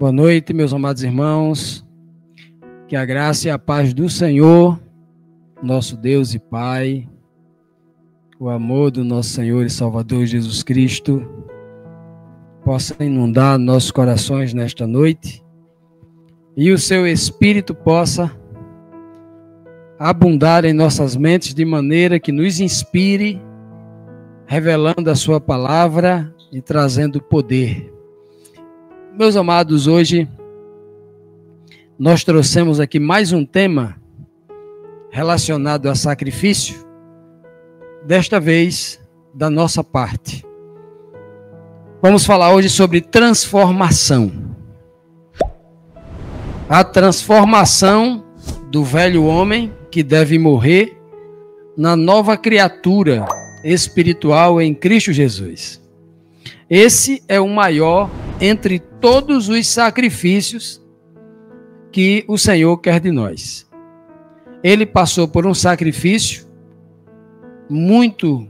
Boa noite, meus amados irmãos. Que a graça e a paz do Senhor, nosso Deus e Pai, o amor do nosso Senhor e Salvador Jesus Cristo, possa inundar nossos corações nesta noite e o seu Espírito possa abundar em nossas mentes de maneira que nos inspire, revelando a sua palavra e trazendo poder. Meus amados, hoje nós trouxemos aqui mais um tema relacionado a sacrifício, desta vez da nossa parte. Vamos falar hoje sobre transformação. A transformação do velho homem que deve morrer na nova criatura espiritual em Cristo Jesus. Esse é o maior entre todos os sacrifícios que o Senhor quer de nós. Ele passou por um sacrifício muito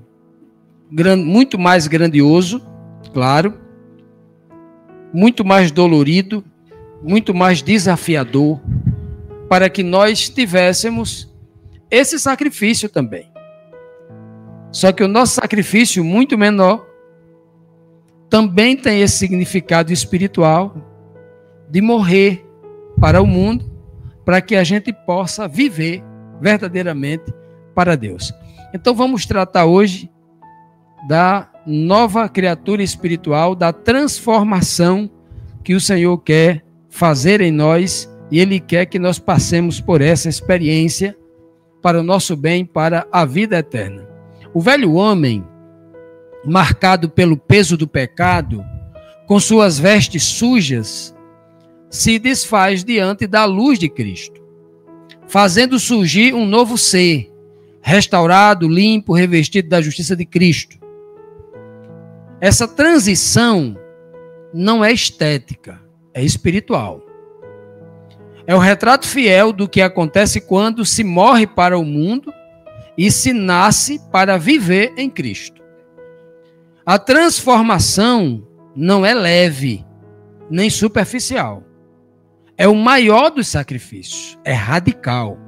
mais grandioso, claro, muito mais dolorido, muito mais desafiador, para que nós tivéssemos esse sacrifício também. Só que o nosso sacrifício, muito menor, também tem esse significado espiritual de morrer para o mundo, para que a gente possa viver verdadeiramente para Deus. Então vamos tratar hoje da nova criatura espiritual, da transformação que o Senhor quer fazer em nós, e Ele quer que nós passemos por essa experiência para o nosso bem, para a vida eterna. O velho homem, marcado pelo peso do pecado, com suas vestes sujas, se desfaz diante da luz de Cristo, fazendo surgir um novo ser, restaurado, limpo, revestido da justiça de Cristo. Essa transição não é estética, é espiritual. É o retrato fiel do que acontece quando se morre para o mundo e se nasce para viver em Cristo. A transformação não é leve, nem superficial. É o maior dos sacrifícios, é radical.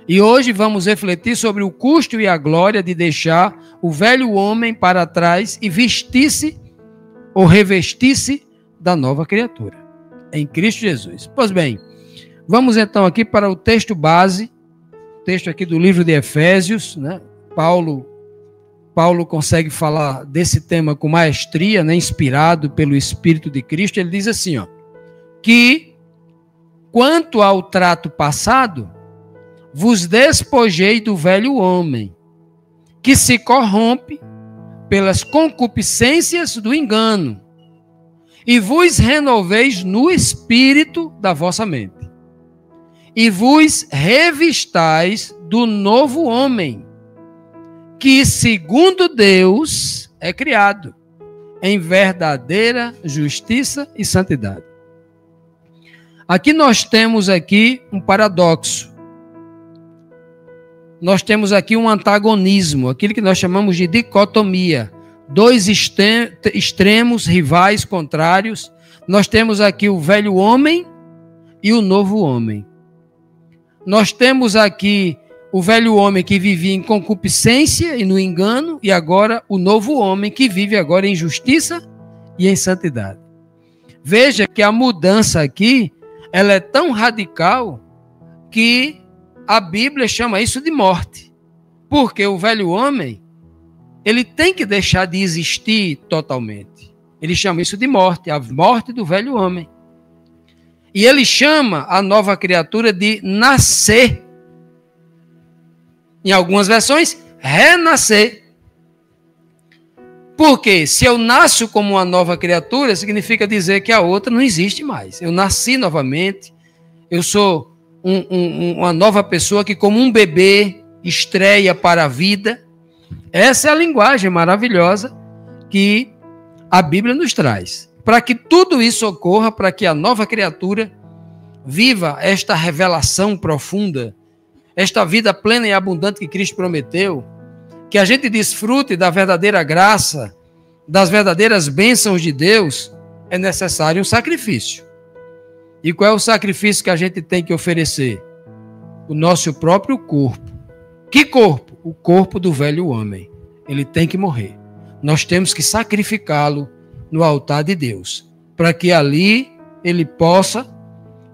E hoje vamos refletir sobre o custo e a glória de deixar o velho homem para trás e vestir-se ou revestir-se da nova criatura, em Cristo Jesus. Pois bem, vamos então aqui para o texto base, texto aqui do livro de Efésios, né? Paulo consegue falar desse tema com maestria, né, inspirado pelo Espírito de Cristo. Ele diz assim, que quanto ao trato passado, vos despojei do velho homem, que se corrompe pelas concupiscências do engano, e vos renoveis no espírito da vossa mente, e vos revistais do novo homem, que segundo Deus é criado em verdadeira justiça e santidade. Aqui nós temos aqui um paradoxo. Nós temos aqui um antagonismo, aquilo que nós chamamos de dicotomia. Dois extremos, rivais, contrários. Nós temos aqui o velho homem e o novo homem. Nós temos aqui o velho homem que vivia em concupiscência e no engano, e agora o novo homem que vive agora em justiça e em santidade. Veja que a mudança aqui, ela é tão radical que a Bíblia chama isso de morte. Porque o velho homem, ele tem que deixar de existir totalmente. Ele chama isso de morte, a morte do velho homem. E ele chama a nova criatura de nascer. Em algumas versões, renascer. Porque se eu nasço como uma nova criatura, significa dizer que a outra não existe mais. Eu nasci novamente, eu sou uma nova pessoa que, como um bebê, estreia para a vida. Essa é a linguagem maravilhosa que a Bíblia nos traz. Para que tudo isso ocorra, para que a nova criatura viva esta revelação profunda, esta vida plena e abundante que Cristo prometeu, que a gente desfrute da verdadeira graça, das verdadeiras bênçãos de Deus, é necessário um sacrifício. E qual é o sacrifício que a gente tem que oferecer? O nosso próprio corpo. Que corpo? O corpo do velho homem. Ele tem que morrer. Nós temos que sacrificá-lo no altar de Deus, para que ali ele possa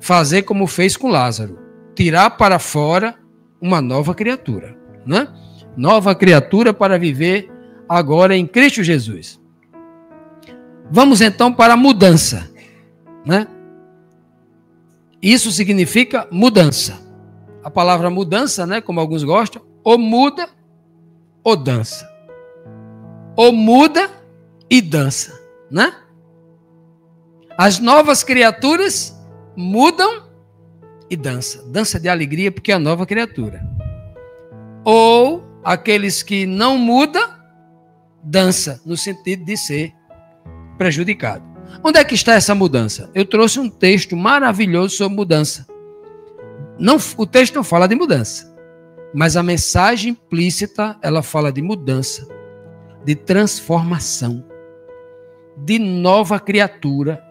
fazer como fez com Lázaro, tirar para fora uma nova criatura, né? Nova criatura para viver agora em Cristo Jesus. Vamos então para a mudança, né? Isso significa mudança. A palavra mudança, né, como alguns gostam, ou muda ou dança. Ou muda e dança, né? As novas criaturas mudam e dançam. Dança de alegria porque é a nova criatura. Ou aqueles que não mudam, dança no sentido de ser prejudicado. Onde é que está essa mudança? Eu trouxe um texto maravilhoso sobre mudança. Não, o texto não fala de mudança, mas a mensagem implícita, ela fala de mudança, de transformação, de nova criatura,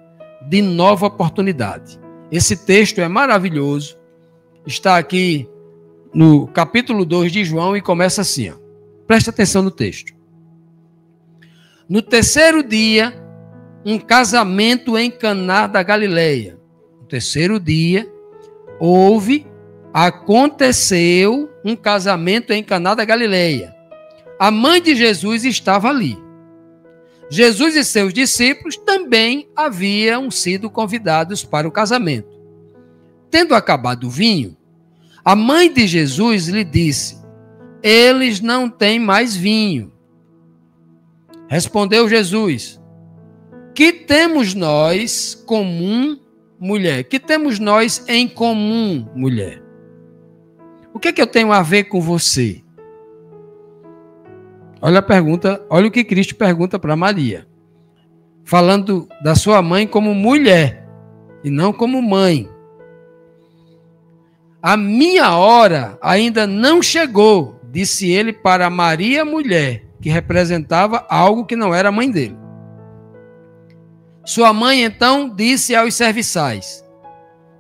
de nova oportunidade. Esse texto é maravilhoso, está aqui no capítulo 2 de João e começa assim, ó. Presta atenção no texto. No terceiro dia, um casamento em Caná da Galileia. No terceiro dia, aconteceu um casamento em Caná da Galileia. A mãe de Jesus estava ali. Jesus e seus discípulos também haviam sido convidados para o casamento. Tendo acabado o vinho, a mãe de Jesus lhe disse: eles não têm mais vinho. Respondeu Jesus: que temos nós comum, mulher? Que temos nós em comum, mulher? O que é que eu tenho a ver com você? Olha a pergunta, olha o que Cristo pergunta para Maria. Falando da sua mãe como mulher e não como mãe. A minha hora ainda não chegou, disse ele para Maria, mulher, que representava algo que não era a mãe dele. Sua mãe então disse aos serviçais: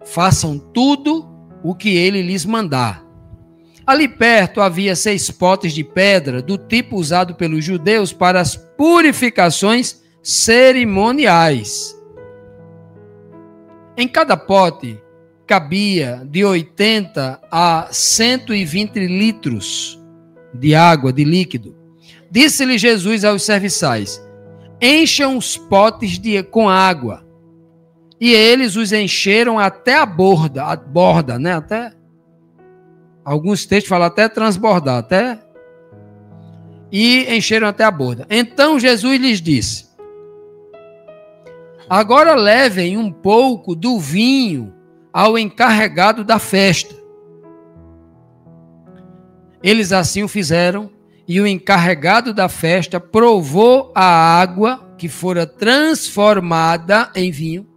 façam tudo o que ele lhes mandar. Ali perto havia 6 potes de pedra, do tipo usado pelos judeus para as purificações cerimoniais. Em cada pote cabia de 80 a 120 litros de água, de líquido. Disse-lhe Jesus aos serviçais: encham os potes com água. E eles os encheram até a borda, né? Até alguns textos falam até transbordar, e encheram até a borda. Então Jesus lhes disse: agora levem um pouco do vinho ao encarregado da festa. Eles assim o fizeram, e o encarregado da festa provou a água que fora transformada em vinho,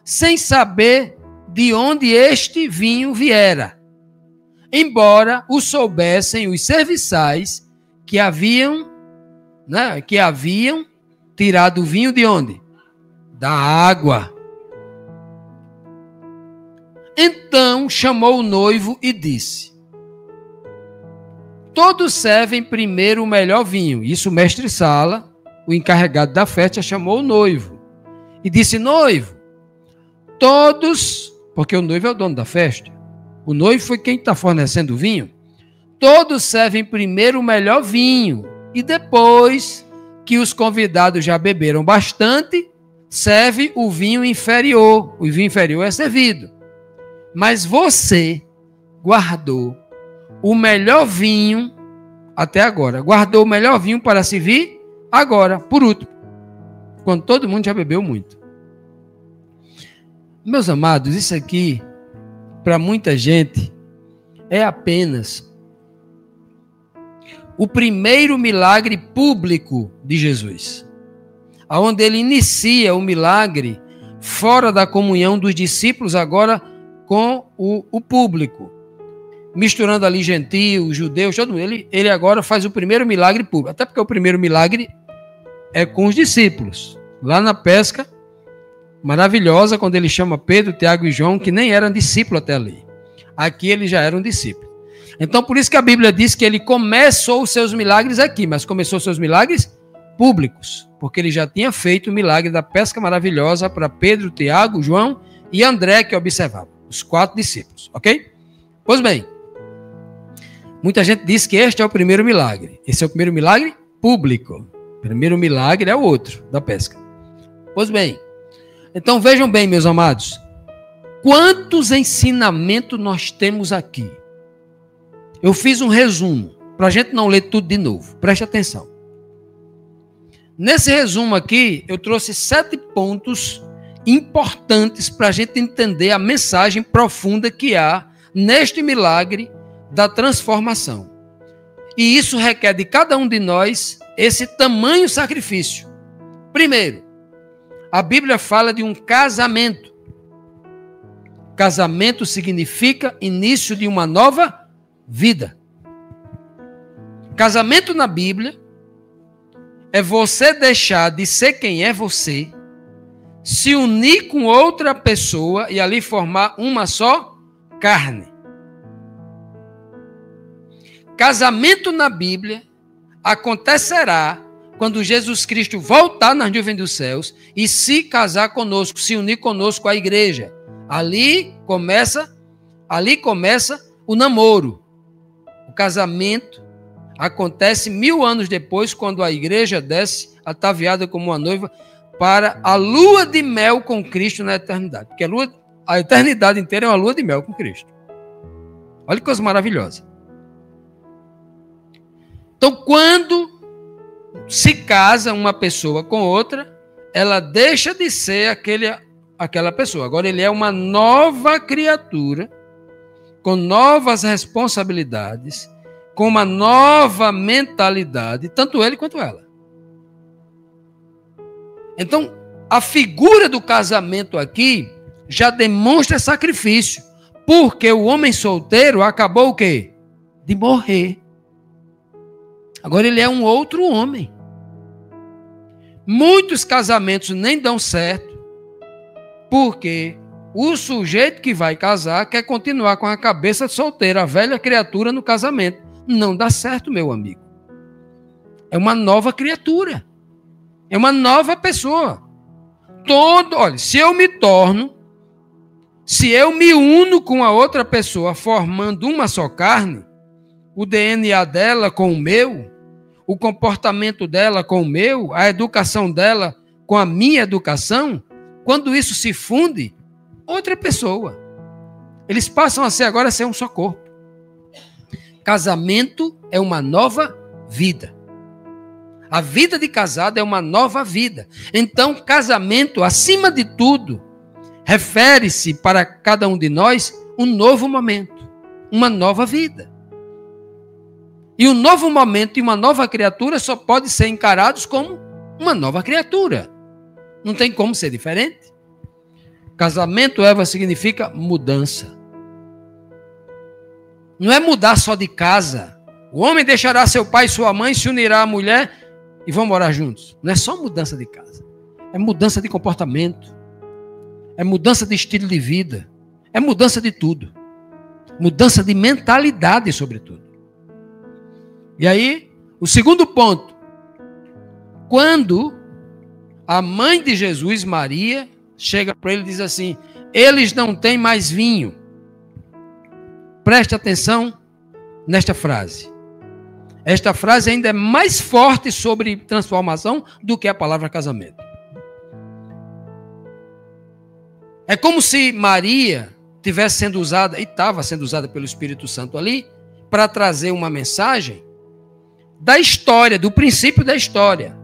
sem saber de onde este vinho viera, embora o soubessem os serviçais que haviam tirado o vinho de onde? Da água. Então chamou o noivo e disse: todos servem primeiro o melhor vinho. Isso o mestre-sala, o encarregado da festa, chamou o noivo e disse: noivo, todos, porque o noivo é o dono da festa, o noivo foi quem está fornecendo o vinho, todos servem primeiro o melhor vinho, e depois que os convidados já beberam bastante, serve o vinho inferior. O vinho inferior é servido. Mas você guardou o melhor vinho até agora. Guardou o melhor vinho para servir agora, por último, quando todo mundo já bebeu muito. Meus amados, isso aqui, para muita gente, é apenas o primeiro milagre público de Jesus, onde ele inicia o milagre fora da comunhão dos discípulos, agora com o público, misturando ali gentios, judeus, todo mundo. Ele agora faz o primeiro milagre público, até porque o primeiro milagre é com os discípulos, lá na pesca maravilhosa quando ele chama Pedro, Tiago e João, que nem eram discípulos até ali. Aqui eles já eram discípulos. Então, por isso que a Bíblia diz que ele começou os seus milagres aqui, mas começou os seus milagres públicos, porque ele já tinha feito o milagre da pesca maravilhosa para Pedro, Tiago, João e André, que observavam, os 4 discípulos, ok? Pois bem, muita gente diz que este é o primeiro milagre. Esse é o primeiro milagre público. O primeiro milagre é o outro, da pesca. Pois bem, então vejam bem, meus amados, quantos ensinamentos nós temos aqui. Eu fiz um resumo, para a gente não ler tudo de novo. Preste atenção. Nesse resumo aqui, eu trouxe 7 pontos importantes para a gente entender a mensagem profunda que há neste milagre da transformação. E isso requer de cada um de nós esse tamanho sacrifício. Primeiro, a Bíblia fala de um casamento. Casamento significa início de uma nova vida. Casamento na Bíblia é você deixar de ser quem é você, se unir com outra pessoa e ali formar uma só carne. Casamento na Bíblia acontecerá quando Jesus Cristo voltar nas nuvens dos céus e se casar conosco, se unir conosco à igreja. Ali começa o namoro. O casamento acontece 1000 anos depois, quando a igreja desce ataviada como uma noiva para a lua de mel com Cristo na eternidade. Porque a eternidade inteira é uma lua de mel com Cristo. Olha que coisa maravilhosa. Então, quando se casa uma pessoa com outra, ela deixa de ser aquela pessoa. Agora ele é uma nova criatura, com novas responsabilidades, com uma nova mentalidade, tanto ele quanto ela. Então, a figura do casamento aqui já demonstra sacrifício, porque o homem solteiro acabou o quê? De morrer. Agora ele é um outro homem. Muitos casamentos nem dão certo, porque o sujeito que vai casar quer continuar com a cabeça solteira, a velha criatura no casamento. Não dá certo, meu amigo. É uma nova criatura. É uma nova pessoa. Olha, se eu me uno com a outra pessoa formando uma só carne, o DNA dela com o meu, o comportamento dela com o meu, a educação dela com a minha educação, quando isso se funde, outra pessoa. Eles passam a ser um só corpo. Casamento é uma nova vida. A vida de casado é uma nova vida. Então, casamento, acima de tudo, refere-se para cada um de nós um novo momento, uma nova vida. E um novo momento e uma nova criatura só pode ser encarados como uma nova criatura. Não tem como ser diferente. Casamento, Eva, significa mudança. Não é mudar só de casa. O homem deixará seu pai e sua mãe, se unirá à mulher e vão morar juntos. Não é só mudança de casa. É mudança de comportamento. É mudança de estilo de vida. É mudança de tudo. Mudança de mentalidade, sobretudo. E aí, o segundo ponto. Quando a mãe de Jesus, Maria, chega para ele e diz assim: eles não têm mais vinho. Preste atenção nesta frase. Esta frase ainda é mais forte sobre transformação do que a palavra casamento. É como se Maria tivesse sendo usada, e estava sendo usada pelo Espírito Santo ali, para trazer uma mensagem da história, do princípio da história.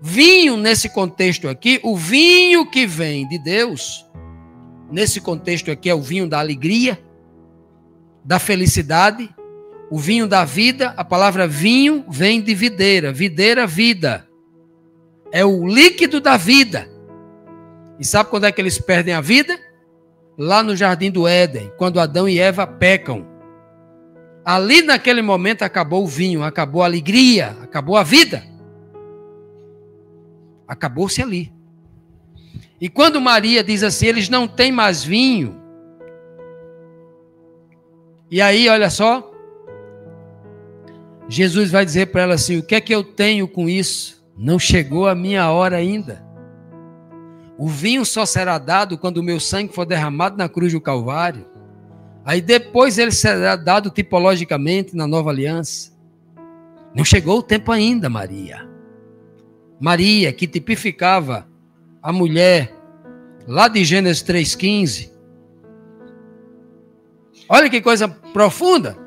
Vinho, nesse contexto aqui, o vinho que vem de Deus, nesse contexto aqui é o vinho da alegria, da felicidade, o vinho da vida. A palavra vinho vem de videira, videira, vida. É o líquido da vida. E sabe quando é que eles perdem a vida? Lá no jardim do Éden, quando Adão e Eva pecam. Ali naquele momento acabou o vinho, acabou a alegria, acabou a vida. Acabou-se ali. E quando Maria diz assim, eles não têm mais vinho. E aí, olha só, Jesus vai dizer para ela assim, o que é que eu tenho com isso? Não chegou a minha hora ainda. O vinho só será dado quando o meu sangue for derramado na cruz do Calvário. Aí depois ele será dado tipologicamente na nova aliança. Não chegou o tempo ainda, Maria. Maria, que tipificava a mulher lá de Gênesis 3,15. Olha que coisa profunda.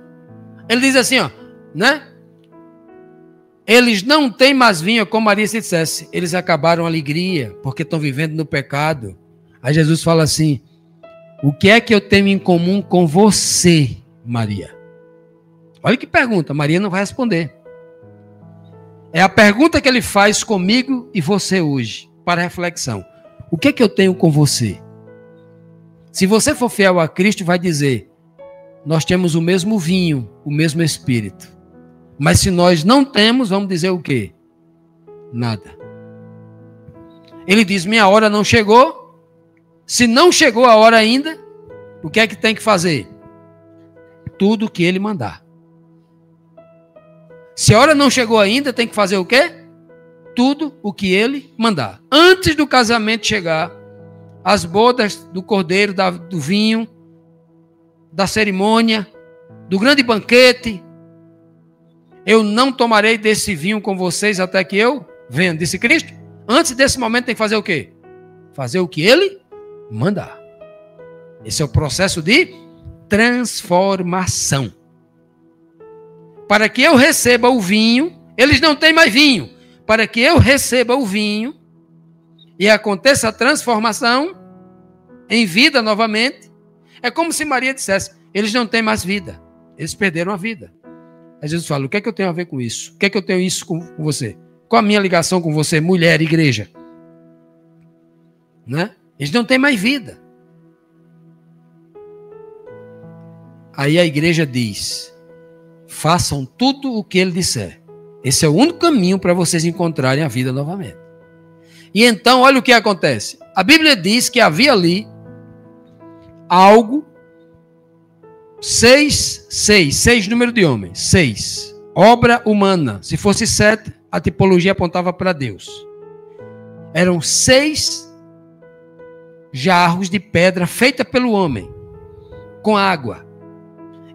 Ele diz assim, ó, né? Eles não têm mais vinho, como Maria se dissesse. Eles acabaram a alegria, porque estão vivendo no pecado. Aí Jesus fala assim, o que é que eu tenho em comum com você, Maria? Olha que pergunta, Maria não vai responder. É a pergunta que ele faz comigo e você hoje, para reflexão. O que é que eu tenho com você? Se você for fiel a Cristo, vai dizer, nós temos o mesmo vinho, o mesmo Espírito. Mas se nós não temos, vamos dizer o quê? Nada. Ele diz, minha hora não chegou. Se não chegou a hora ainda, o que é que tem que fazer? Tudo o que ele mandar. Se a hora não chegou ainda, tem que fazer o quê? Tudo o que ele mandar. Antes do casamento chegar, as bodas do cordeiro, do vinho, da cerimônia, do grande banquete, eu não tomarei desse vinho com vocês até que eu venha, disse Cristo. Antes desse momento tem que fazer o quê? Fazer o que ele mandar. Esse é o processo de transformação. Para que eu receba o vinho, eles não têm mais vinho. Para que eu receba o vinho e aconteça a transformação em vida novamente, é como se Maria dissesse, eles não têm mais vida. Eles perderam a vida. Aí Jesus fala, o que é que eu tenho a ver com isso? O que é que eu tenho isso com você? Qual a minha ligação com você, mulher, igreja? Né? Eles não têm mais vida. Aí a igreja diz, façam tudo o que ele disser. Esse é o único caminho para vocês encontrarem a vida novamente. E então, olha o que acontece. A Bíblia diz que havia ali algo, seis número de homens, 6. Obra humana. Se fosse 7, a tipologia apontava para Deus. Eram 6 jarros de pedra feita pelo homem, com água.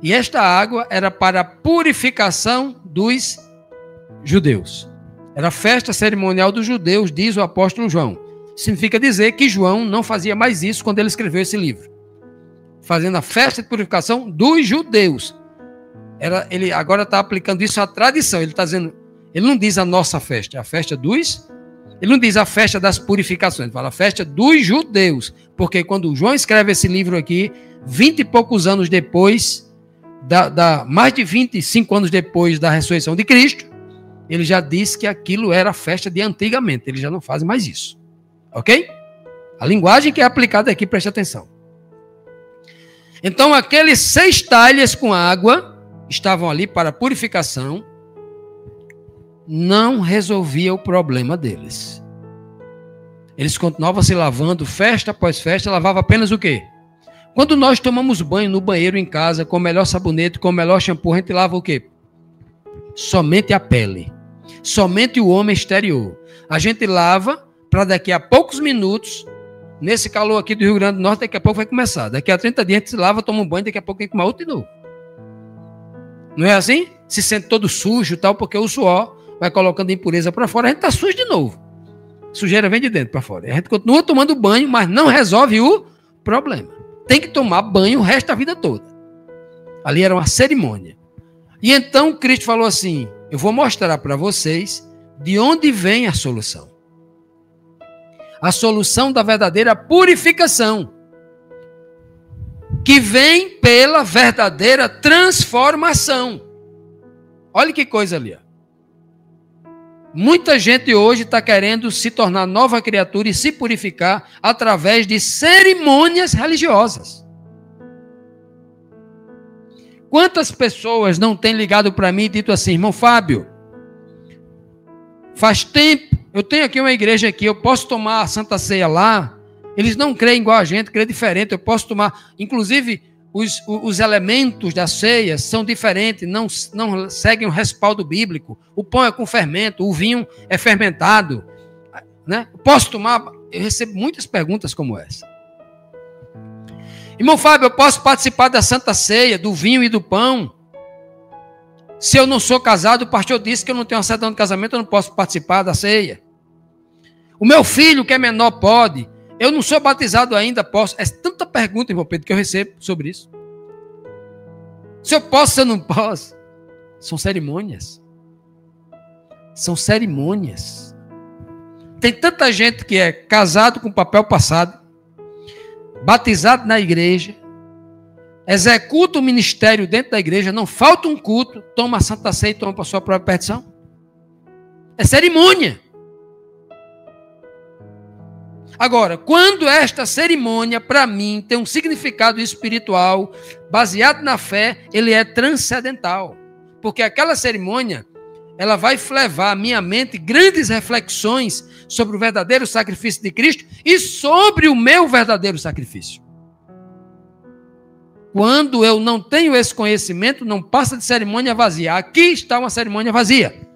E esta água era para a purificação dos judeus. Era a festa cerimonial dos judeus, diz o apóstolo João. Significa dizer que João não fazia mais isso quando ele escreveu esse livro. Fazendo a festa de purificação dos judeus. Ele agora está aplicando isso à tradição. Ele está dizendo, ele não diz a nossa festa, é a festa dos... Ele não diz a festa das purificações, ele fala a festa dos judeus. Porque quando João escreve esse livro aqui, 20 e poucos anos depois, mais de 25 anos depois da ressurreição de Cristo, ele já disse que aquilo era a festa de antigamente. Ele já não faz mais isso. Ok? A linguagem que é aplicada aqui, preste atenção. Então, aqueles 6 talhas com água estavam ali para purificação, não resolvia o problema deles. Eles continuavam se lavando, festa após festa, lavava apenas o quê? Quando nós tomamos banho no banheiro em casa, com o melhor sabonete, com o melhor shampoo, a gente lava o quê? Somente a pele. Somente o homem exterior. A gente lava para daqui a poucos minutos, nesse calor aqui do Rio Grande do Norte, daqui a pouco vai começar. Daqui a 30 dias a gente se lava, toma um banho, daqui a pouco tem que tomar outro de novo. Não é assim? Se sente todo sujo e tal, porque o suor vai colocando impureza para fora, a gente está sujo de novo. Sujeira vem de dentro para fora. A gente continua tomando banho, mas não resolve o problema. Tem que tomar banho o resto da vida toda. Ali era uma cerimônia. E então Cristo falou assim, eu vou mostrar para vocês de onde vem a solução. A solução da verdadeira purificação, que vem pela verdadeira transformação. Olha que coisa ali. Ó. Muita gente hoje está querendo se tornar nova criatura e se purificar através de cerimônias religiosas. Quantas pessoas não têm ligado para mim e dito assim, irmão Fábio, faz tempo, eu tenho aqui uma igreja aqui, eu posso tomar a Santa Ceia lá, Eles não creem igual a gente, creem diferente. Eu posso tomar, inclusive, os elementos da ceia são diferentes, não seguem o respaldo bíblico. O pão é com fermento, o vinho é fermentado, né? Posso tomar? Eu recebo muitas perguntas como essa. Irmão Fábio, eu posso participar da Santa Ceia, do vinho e do pão? Se eu não sou casado, o pastor disse que eu não tenho uma certidão de casamento, eu não posso participar da ceia. O meu filho, que é menor, pode. Eu não sou batizado ainda, posso. É tanta pergunta, irmão Pedro, que eu recebo sobre isso. Se eu posso, se eu não posso. São cerimônias. São cerimônias. Tem tanta gente que é casado com papel passado, batizado na igreja, executa o ministério dentro da igreja, não falta um culto, toma a Santa Ceia e toma para a sua própria perdição. É cerimônia. Agora, quando esta cerimônia, para mim, tem um significado espiritual, baseado na fé, ele é transcendental. Porque aquela cerimônia, ela vai levar a minha mente grandes reflexões sobre o verdadeiro sacrifício de Cristo e sobre o meu verdadeiro sacrifício. Quando eu não tenho esse conhecimento, não passa de cerimônia vazia. Aqui está uma cerimônia vazia.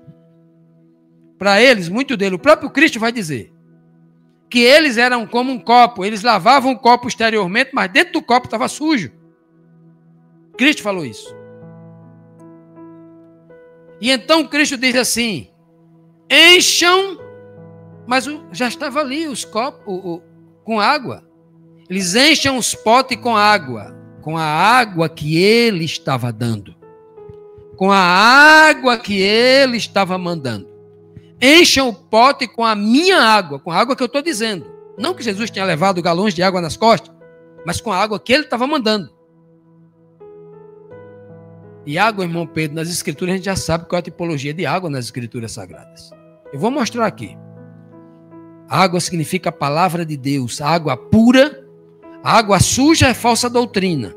Para eles, muito dele, o próprio Cristo vai dizer que eles eram como um copo, eles lavavam o copo exteriormente, mas dentro do copo estava sujo. Cristo falou isso. E então Cristo diz assim, encham, mas já estava ali os copos com água. Eles enchem os potes com a água que ele estava dando. Com a água que ele estava mandando. Encham o pote com a minha água, com a água que eu estou dizendo. Não que Jesus tenha levado galões de água nas costas, mas com a água que ele estava mandando. E água, irmão Pedro, nas escrituras a gente já sabe qual é a tipologia de água nas escrituras sagradas. Eu vou mostrar aqui. Água significa a palavra de Deus. Água pura, água suja é falsa doutrina.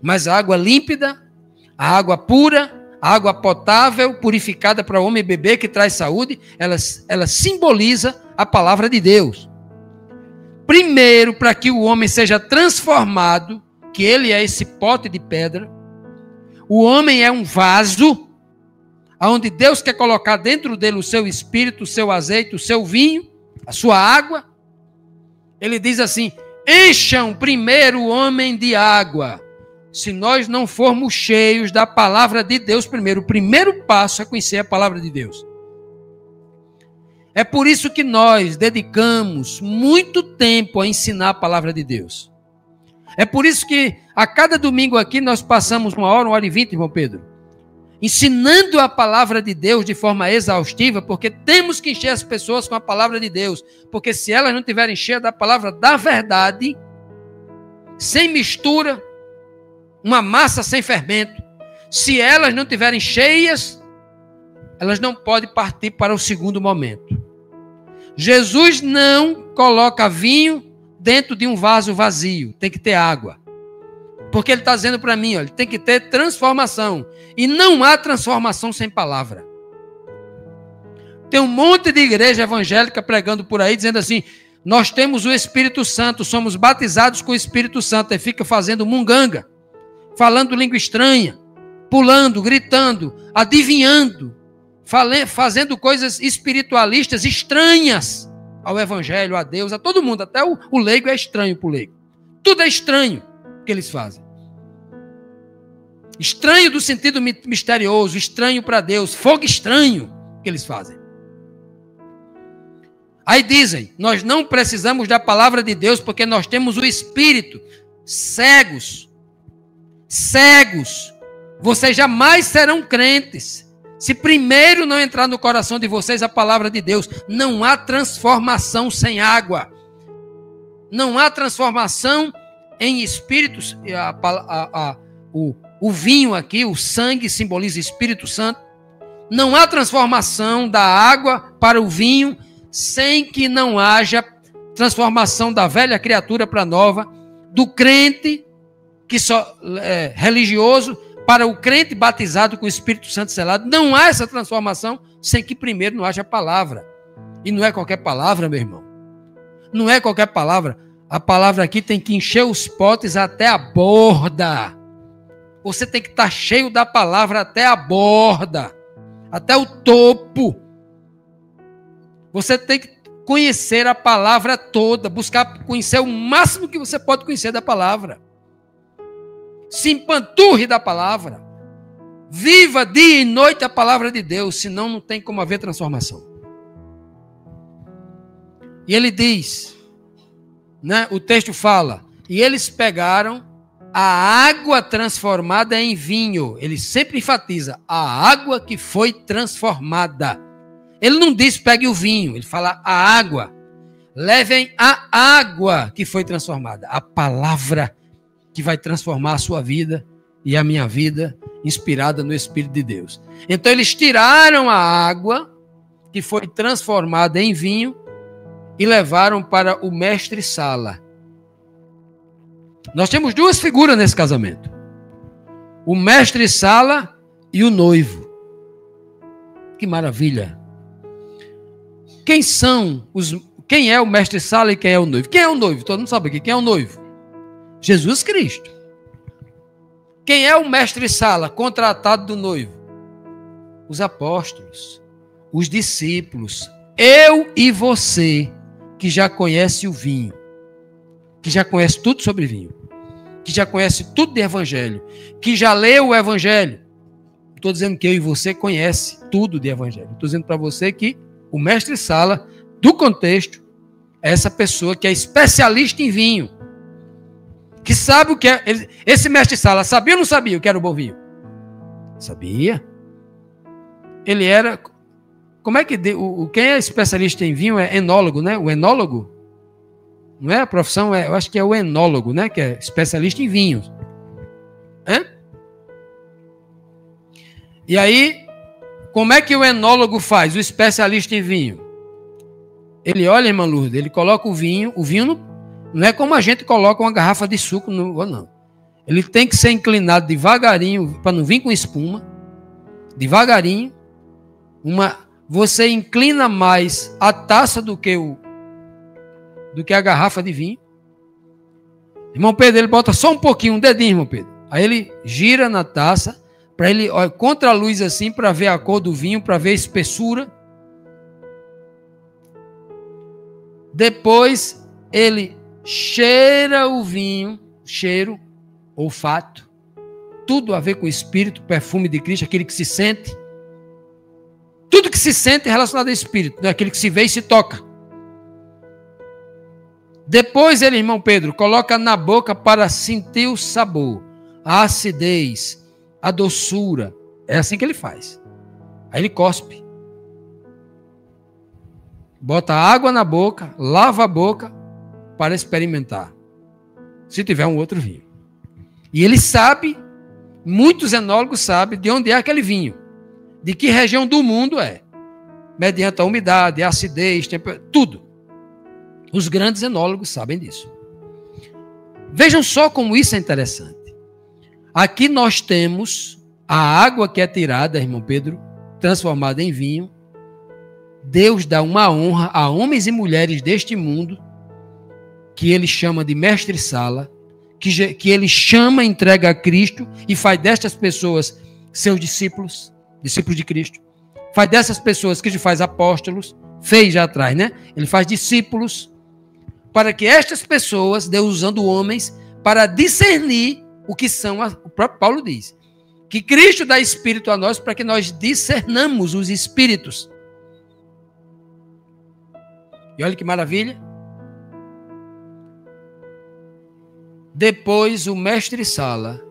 Mas a água límpida, a água pura, a água potável, purificada para o homem beber, que traz saúde, ela simboliza a palavra de Deus. Primeiro, para que o homem seja transformado, que ele é esse pote de pedra, o homem é um vaso, onde Deus quer colocar dentro dele o seu espírito, o seu azeite, o seu vinho, a sua água. Ele diz assim, encham primeiro o homem de água. Se nós não formos cheios da palavra de Deus primeiro, o primeiro passo é conhecer a palavra de Deus. É por isso que nós dedicamos muito tempo a ensinar a palavra de Deus. É por isso que a cada domingo aqui nós passamos 1 hora e 20, irmão Pedro, ensinando a palavra de Deus de forma exaustiva, porque temos que encher as pessoas com a palavra de Deus. Porque se elas não tiverem cheias da palavra da verdade, sem mistura, uma massa sem fermento, se elas não tiverem cheias, elas não podem partir para o segundo momento. Jesus não coloca vinho dentro de um vaso vazio, tem que ter água. Porque ele está dizendo para mim, olha, tem que ter transformação. E não há transformação sem palavra. Tem um monte de igreja evangélica pregando por aí, dizendo assim, nós temos o Espírito Santo, somos batizados com o Espírito Santo, e fica fazendo munganga, falando língua estranha, pulando, gritando, adivinhando, fazendo coisas espiritualistas estranhas ao Evangelho, a Deus, a todo mundo. Até o leigo é estranho para o leigo. Tudo é estranho que eles fazem. Estranho do sentido misterioso, estranho para Deus, fogo estranho que eles fazem. Aí dizem, nós não precisamos da palavra de Deus porque nós temos o Espírito. Cegos. Vocês jamais serão crentes se primeiro não entrar no coração de vocês a palavra de Deus. Não há transformação sem água. Não há transformação em espíritos. O vinho aqui, o sangue simboliza Espírito Santo. Não há transformação da água para o vinho sem que não haja transformação da velha criatura para a nova, do crente que só é religioso para o crente batizado com o Espírito Santo selado. Não há essa transformação sem que primeiro não haja palavra. E não é qualquer palavra, meu irmão. Não é qualquer palavra. A palavra aqui tem que encher os potes até a borda. Você tem que estar cheio da palavra até a borda, até o topo. Você tem que conhecer a palavra toda, buscar conhecer o máximo que você pode conhecer da palavra. Se empanturre da palavra. Viva dia e noite a palavra de Deus, senão não tem como haver transformação. E ele diz, né, o texto fala, e eles pegaram a água transformada em vinho. Ele sempre enfatiza, a água que foi transformada. Ele não diz pegue o vinho, ele fala a água. Levem a água que foi transformada. A palavra que vai transformar a sua vida e a minha vida, inspirada no Espírito de Deus. Então eles tiraram a água que foi transformada em vinho e levaram para o mestre-sala. Nós temos duas figuras nesse casamento. O mestre-sala e o noivo. Que maravilha. Quem é o mestre-sala e quem é o noivo? Quem é o noivo? Todo mundo sabe aqui. Quem é o noivo? Jesus Cristo. Quem é o mestre-sala contratado do noivo? Os apóstolos, os discípulos, eu e você, que já conhece o vinho, que já conhece tudo sobre vinho, que já conhece tudo de evangelho, que já leu o evangelho. Estou dizendo que eu e você conhece tudo de evangelho. Estou dizendo para você que o mestre-sala do contexto é essa pessoa que é especialista em vinho, que sabe o que é. Esse mestre-sala sabia ou não sabia o que era o bom vinho? Sabia. Ele era... Como é que... Quem é especialista em vinho é enólogo, né? O enólogo. Não é a profissão? Eu acho que é o enólogo, né? Que é especialista em vinhos. E aí, como é que o enólogo faz? O especialista em vinho. Ele olha, irmã Lourdes, ele coloca o vinho não é como a gente coloca uma garrafa de suco, não. Ele tem que ser inclinado devagarinho, para não vir com espuma. Devagarinho. Você inclina mais a taça do que a garrafa de vinho. Irmão Pedro, ele bota só um pouquinho, um dedinho, irmão Pedro. Aí ele gira na taça, para ele, olha, contra a luz assim, para ver a cor do vinho, para ver a espessura. Depois ele cheira o vinho, cheiro, olfato, tudo a ver com o espírito, perfume de Cristo, aquele que se sente. Tudo que se sente é relacionado ao espírito, não é aquele que se vê e se toca. Depois ele, irmão Pedro, coloca na boca para sentir o sabor, a acidez, a doçura. É assim que ele faz. Aí ele cospe. Bota água na boca, lava a boca para experimentar. Se tiver um outro vinho. E ele sabe, muitos enólogos sabem de onde é aquele vinho. De que região do mundo é. Mediante a umidade, a acidez, tudo. Os grandes enólogos sabem disso. Vejam só como isso é interessante. Aqui nós temos a água que é tirada, irmão Pedro, transformada em vinho. Deus dá uma honra a homens e mulheres deste mundo, que ele chama de mestre-sala, que ele chama, entrega a Cristo e faz destas pessoas seus discípulos de Cristo. Faz dessas pessoas que ele faz apóstolos, fez já atrás, né? Ele faz discípulos, para que estas pessoas, Deus usando homens, para discernir o que são, o próprio Paulo diz, que Cristo dá espírito a nós para que nós discernamos os espíritos. E olha que maravilha. Depois o mestre-sala,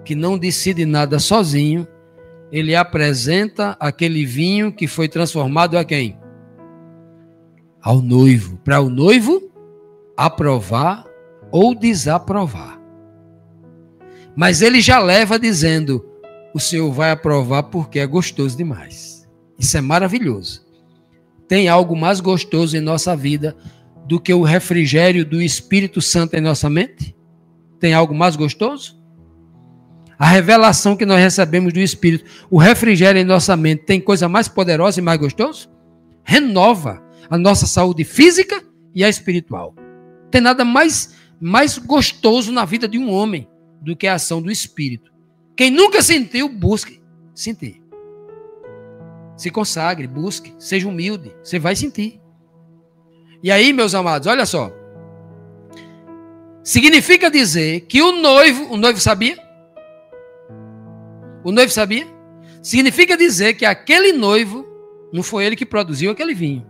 que não decide nada sozinho, ele apresenta aquele vinho que foi transformado a quem? Ao noivo. Para o noivo aprovar ou desaprovar. Mas ele já leva dizendo, o Senhor vai aprovar porque é gostoso demais. Isso é maravilhoso. Tem algo mais gostoso em nossa vida do que o refrigério do Espírito Santo em nossa mente? Tem algo mais gostoso? A revelação que nós recebemos do Espírito, o refrigério em nossa mente, tem coisa mais poderosa e mais gostosa? Renova a nossa saúde física e a espiritual. Não tem nada mais gostoso na vida de um homem do que a ação do Espírito. Quem nunca sentiu, busque sentir. Se consagre, busque, seja humilde, você vai sentir. E aí, meus amados, olha só. Significa dizer que o noivo sabia? O noivo sabia? Significa dizer que aquele noivo, não foi ele que produziu aquele vinho.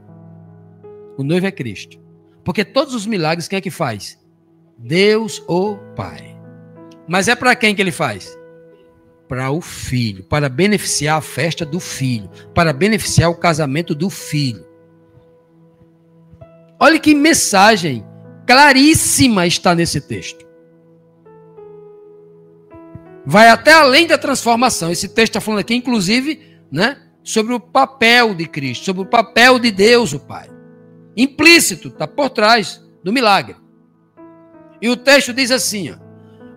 O noivo é Cristo. Porque todos os milagres, quem é que faz? Deus, o Pai. Mas é para quem que ele faz? Para o filho, para beneficiar a festa do filho, para beneficiar o casamento do filho. Olha que mensagem claríssima está nesse texto. Vai até além da transformação. Esse texto está falando aqui, inclusive, né, sobre o papel de Cristo, sobre o papel de Deus, o Pai. Implícito, está por trás do milagre. E o texto diz assim, ó,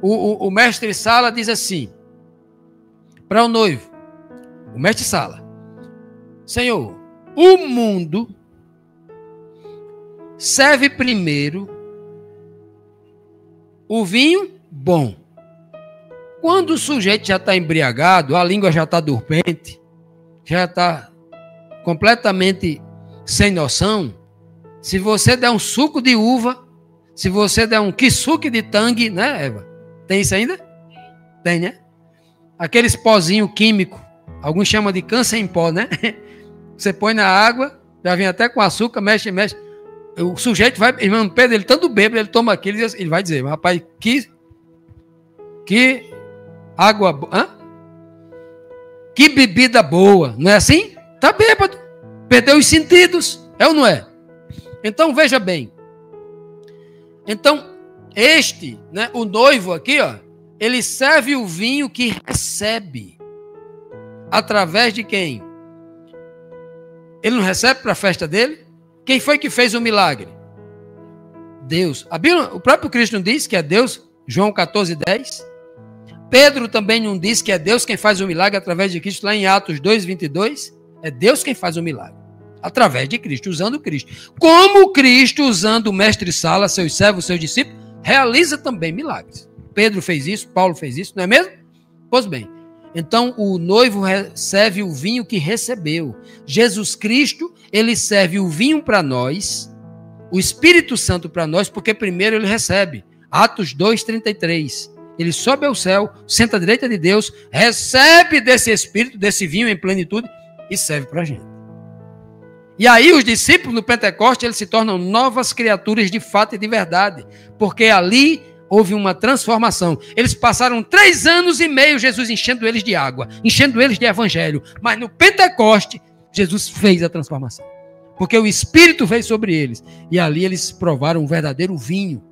o mestre Sala diz assim, para o noivo, o mestre Sala: Senhor, o mundo serve primeiro o vinho bom. Quando o sujeito já está embriagado, a língua já está dormente, já está completamente sem noção, se você der um suco de uva, se você der um kisuke de tangue, né, Eva? Tem isso ainda? Tem, né? Aqueles pozinhos químicos, alguns chamam de câncer em pó, né? Você põe na água, já vem até com açúcar, mexe. O sujeito vai, irmão Pedro, ele tanto bêbado, ele toma aquilo, ele vai dizer, rapaz, que água boa, que bebida boa, não é assim? Tá bêbado, perdeu os sentidos, é ou não é? Então veja bem, então né, o noivo aqui, ó, ele serve o vinho que recebe, através de quem? Ele não recebe para a festa dele? Quem foi que fez o milagre? Deus. A Bíblia, o próprio Cristo não diz que é Deus, João 14:10. Pedro também não diz que é Deus quem faz o milagre através de Cristo, lá em Atos 2:22. É Deus quem faz o milagre, através de Cristo, usando Cristo. Como Cristo, usando o mestre Sala, seus servos, seus discípulos, realiza também milagres. Pedro fez isso, Paulo fez isso, não é mesmo? Pois bem, então o noivo serve o vinho que recebeu. Jesus Cristo, ele serve o vinho para nós, o Espírito Santo para nós, porque primeiro ele recebe. Atos 2:33. Ele sobe ao céu, senta à direita de Deus, recebe desse Espírito, desse vinho em plenitude e serve para a gente. E aí os discípulos no Pentecostes, eles se tornam novas criaturas de fato e de verdade, porque ali houve uma transformação. Eles passaram 3 anos e meio Jesus enchendo eles de água, enchendo eles de evangelho. Mas no Pentecoste, Jesus fez a transformação. Porque o Espírito veio sobre eles. E ali eles provaram um verdadeiro vinho.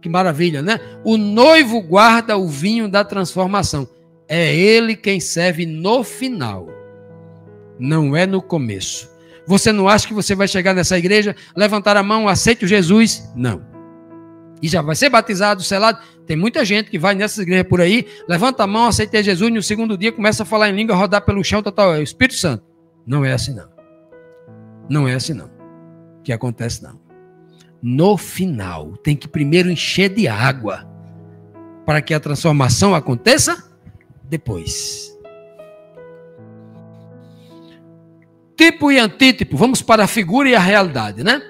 Que maravilha, né? O noivo guarda o vinho da transformação. É ele quem serve no final. Não é no começo. Você não acha que você vai chegar nessa igreja, levantar a mão, aceite Jesus? Não. E já vai ser batizado, selado. Tem muita gente que vai nessas igrejas por aí, levanta a mão, aceita Jesus, e no segundo dia começa a falar em língua, rodar pelo chão, total. É o Espírito Santo. Não é assim, não. Não é assim, não. Que acontece, não. No final, tem que primeiro encher de água, para que a transformação aconteça depois. Tipo e antítipo, vamos para a figura e a realidade, né?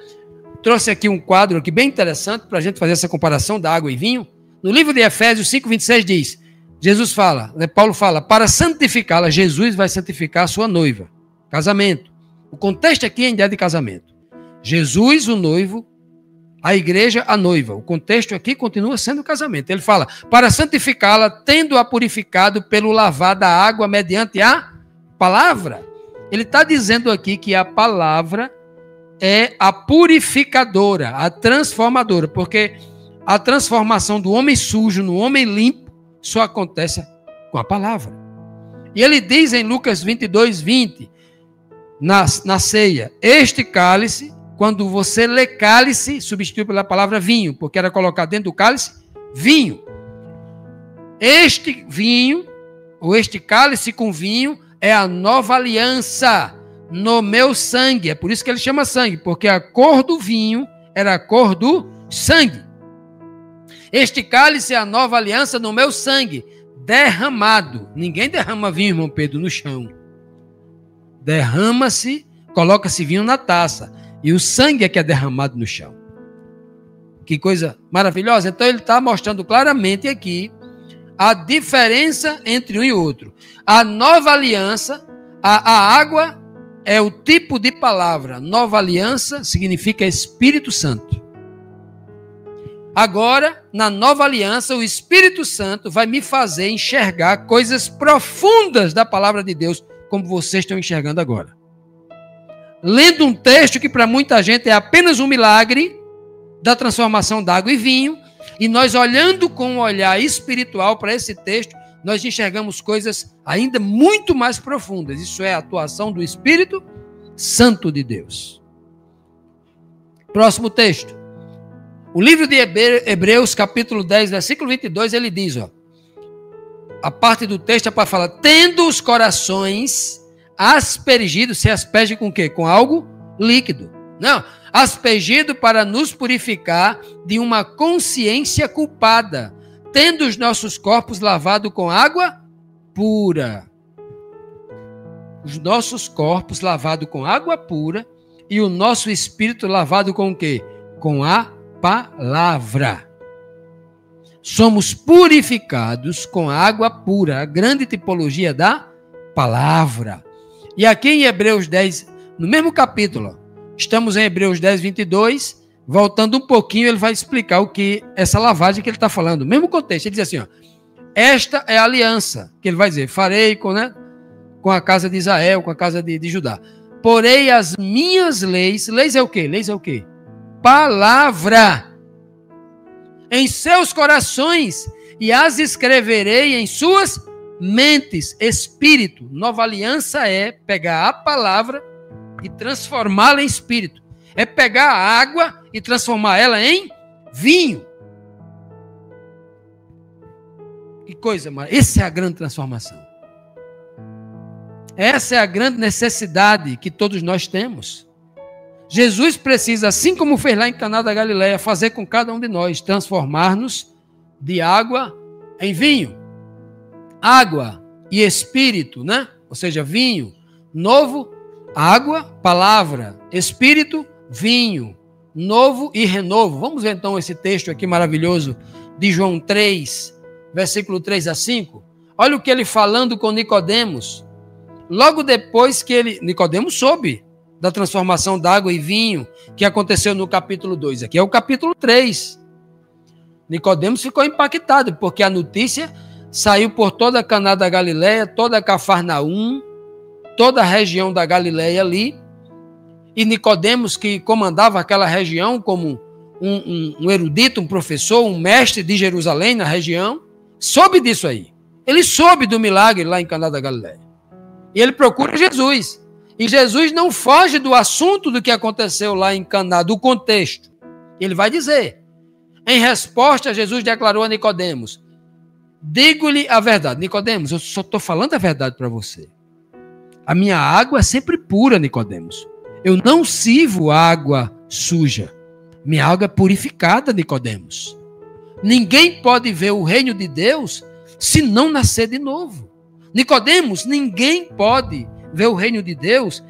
Trouxe aqui um quadro aqui bem interessante para a gente fazer essa comparação da água e vinho. No livro de Efésios 5:26 diz, Jesus fala, né, Paulo fala, para santificá-la, Jesus vai santificar a sua noiva. Casamento. O contexto aqui é em ideia de casamento. Jesus, o noivo, a igreja, a noiva. O contexto aqui continua sendo o casamento. Ele fala, para santificá-la, tendo-a purificado pelo lavar da água mediante a palavra. Ele está dizendo aqui que a palavra é a purificadora, a transformadora, porque a transformação do homem sujo no homem limpo só acontece com a palavra. E ele diz em Lucas 22:20, na ceia, este cálice, quando você lê cálice, substitui pela palavra vinho, porque era colocar dentro do cálice vinho. Este vinho, ou este cálice com vinho, é a nova aliança, no meu sangue. É por isso que ele chama sangue, porque a cor do vinho era a cor do sangue. Este cálice é a nova aliança no meu sangue, derramado. Ninguém derrama vinho, irmão Pedro, no chão. Derrama-se, coloca-se vinho na taça. E o sangue é que é derramado no chão. Que coisa maravilhosa. Então ele está mostrando claramente aqui a diferença entre um e outro. A nova aliança, a água é o tipo de palavra. Nova aliança significa Espírito Santo. Agora, na nova aliança, o Espírito Santo vai me fazer enxergar coisas profundas da palavra de Deus, como vocês estão enxergando agora. Lendo um texto que para muita gente é apenas um milagre da transformação da água em vinho, e nós olhando com um olhar espiritual para esse texto, nós enxergamos coisas ainda muito mais profundas. Isso é a atuação do Espírito Santo de Deus. Próximo texto. O livro de Hebreus, capítulo 10, versículo 22, ele diz, a parte do texto é para falar, tendo os corações aspergidos, se asperge com o quê? Com algo líquido. Não, aspergido para nos purificar de uma consciência culpada, tendo os nossos corpos lavados com água pura. Os nossos corpos lavados com água pura e o nosso espírito lavado com o quê? Com a palavra. Somos purificados com água pura, a grande tipologia da palavra. E aqui em Hebreus 10, no mesmo capítulo, estamos em Hebreus 10, 22, voltando um pouquinho, ele vai explicar o que essa lavagem que ele está falando. Mesmo contexto, ele diz assim, esta é a aliança, que ele vai dizer, farei com a casa de Israel, com a casa de Judá. Porei as minhas leis, leis é o quê? Leis é o quê? Palavra em seus corações e as escreverei em suas mentes. Espírito, nova aliança é pegar a palavra e transformá-la em espírito. É pegar a água e transformar ela em vinho. Que coisa, mas essa é a grande transformação. Essa é a grande necessidade que todos nós temos. Jesus precisa, assim como fez lá em Caná da Galileia, fazer com cada um de nós, transformar-nos de água em vinho. Água e espírito, né? Ou seja, vinho, novo, água, palavra, espírito, vinho, novo e renovo. Vamos ver então esse texto aqui maravilhoso de João 3, versículo 3 a 5. Olha o que ele falando com Nicodemos. Logo depois que Nicodemos soube da transformação da água e vinho que aconteceu no capítulo 2. Aqui é o capítulo 3. Nicodemos ficou impactado, porque a notícia saiu por toda a Caná da Galileia, toda a Cafarnaum, toda a região da Galileia ali. E Nicodemos, que comandava aquela região como um erudito, um professor, um mestre de Jerusalém na região, soube disso aí. Ele soube do milagre lá em Caná da Galileia. E ele procura Jesus. E Jesus não foge do assunto do que aconteceu lá em Caná, do contexto. Ele vai dizer. Em resposta, Jesus declarou a Nicodemos: digo-lhe a verdade. Nicodemos, eu só estou falando a verdade para você. A minha água é sempre pura, Nicodemos. Eu não sirvo água suja. Minha água é purificada, Nicodemos. Ninguém pode ver o reino de Deus se não nascer de novo. Nicodemos, ninguém pode ver o reino de Deus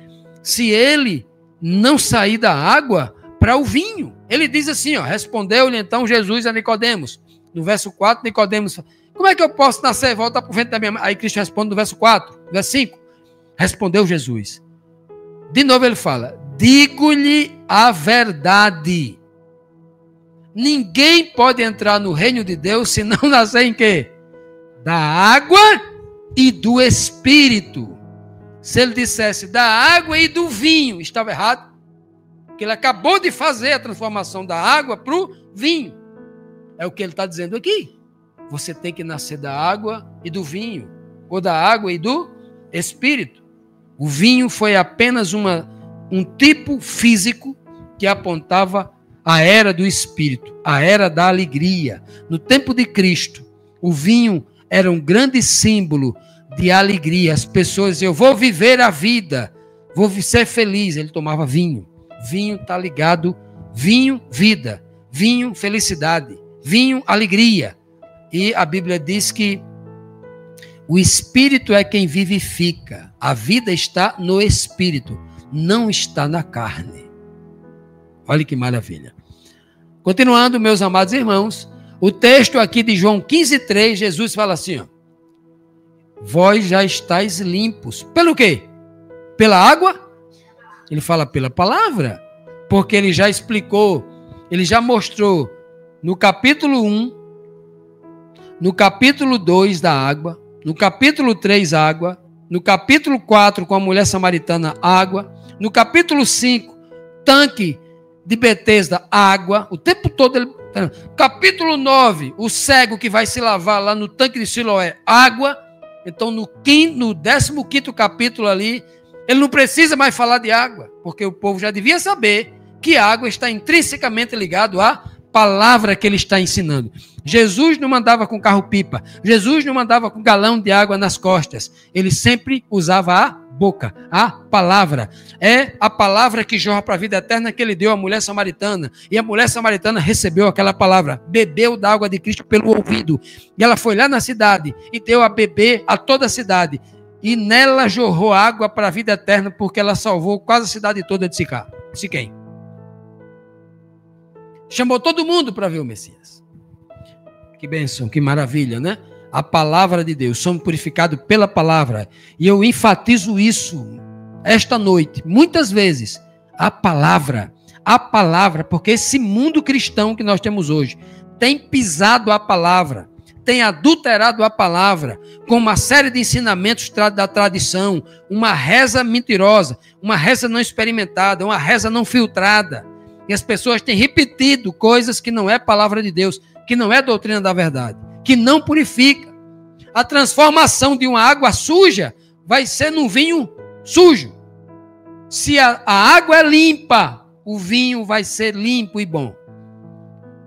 se ele não sair da água para o vinho. Ele diz assim, respondeu-lhe então Jesus a Nicodemos. No verso 4, Nicodemos, como é que eu posso nascer e voltar para o ventre da minha mãe? Aí Cristo responde no verso 4, verso 5. Respondeu Jesus. De novo ele fala, digo-lhe a verdade. Ninguém pode entrar no reino de Deus se não nascer em quê? Da água e do Espírito. Se ele dissesse da água e do vinho, estava errado. Porque ele acabou de fazer a transformação da água para o vinho. É o que ele está dizendo aqui. Você tem que nascer da água e do vinho. Ou da água e do Espírito. O vinho foi apenas um tipo físico que apontava a era do Espírito, a era da alegria. No tempo de Cristo, o vinho era um grande símbolo de alegria. As pessoas diziam, eu vou viver a vida Vou ser feliz. Ele tomava vinho. Vinho está ligado. Vinho, vida. Vinho, felicidade. Vinho, alegria. E a Bíblia diz que o Espírito é quem vivifica. A vida está no Espírito, não está na carne. Olha que maravilha. Continuando, meus amados irmãos, o texto aqui de João 15:3, Jesus fala assim, ó, vós já estáis limpos. Pelo quê? Pela água? Ele fala pela palavra, porque ele já explicou, ele já mostrou no capítulo 1, no capítulo 2 da água, no capítulo 3, água, no capítulo 4, com a mulher samaritana, água, no capítulo 5, tanque de Betesda, água, o tempo todo ele... Capítulo 9, o cego que vai se lavar lá no tanque de Siloé, água. Então no 15º capítulo ali, ele não precisa mais falar de água, porque o povo já devia saber que a água está intrinsecamente ligado à palavra que ele está ensinando. Jesus não mandava com carro-pipa, Jesus não mandava com galão de água nas costas, ele sempre usava a boca, a palavra. É a palavra que jorra para a vida eterna que ele deu à mulher samaritana, e a mulher samaritana recebeu aquela palavra, bebeu da água de Cristo pelo ouvido, e ela foi lá na cidade e deu a beber a toda a cidade, e nela jorrou água para a vida eterna, porque ela salvou quase a cidade toda de Siquém. Chamou todo mundo para ver o Messias. Que bênção, que maravilha, né? A palavra de Deus, somos purificados pela palavra. E eu enfatizo isso esta noite, muitas vezes. A palavra, porque esse mundo cristão que nós temos hoje tem pisado a palavra, tem adulterado a palavra com uma série de ensinamentos da tradição, uma reza mentirosa, uma reza não experimentada, uma reza não filtrada. E as pessoas têm repetido coisas que não é palavra de Deus, que não é doutrina da verdade, que não purifica. A transformação de uma água suja vai ser num vinho sujo. Se a água é limpa, o vinho vai ser limpo e bom.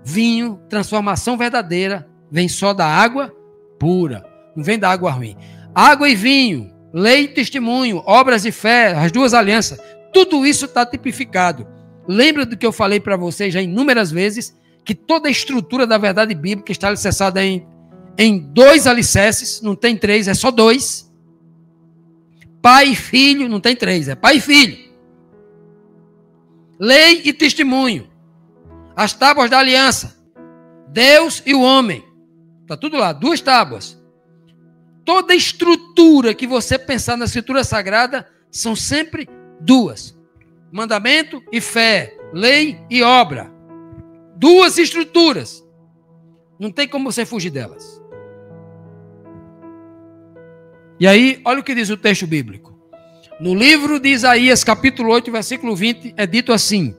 Vinho, transformação verdadeira, vem só da água pura, não vem da água ruim. Água e vinho, lei e testemunho, obras e fé, as duas alianças, tudo isso está tipificado. Lembra do que eu falei para vocês já inúmeras vezes, que toda a estrutura da verdade bíblica está alicerçada em 2 alicerces, não tem 3, é só 2. Pai e filho, não tem 3, é pai e filho. Lei e testemunho. As tábuas da aliança. Deus e o homem. Está tudo lá, 2 tábuas. Toda a estrutura que você pensar na escritura sagrada são sempre 2. Mandamento e fé, lei e obra. 2 estruturas. Não tem como você fugir delas. E aí, olha o que diz o texto bíblico. No livro de Isaías, capítulo 8, versículo 20, é dito assim: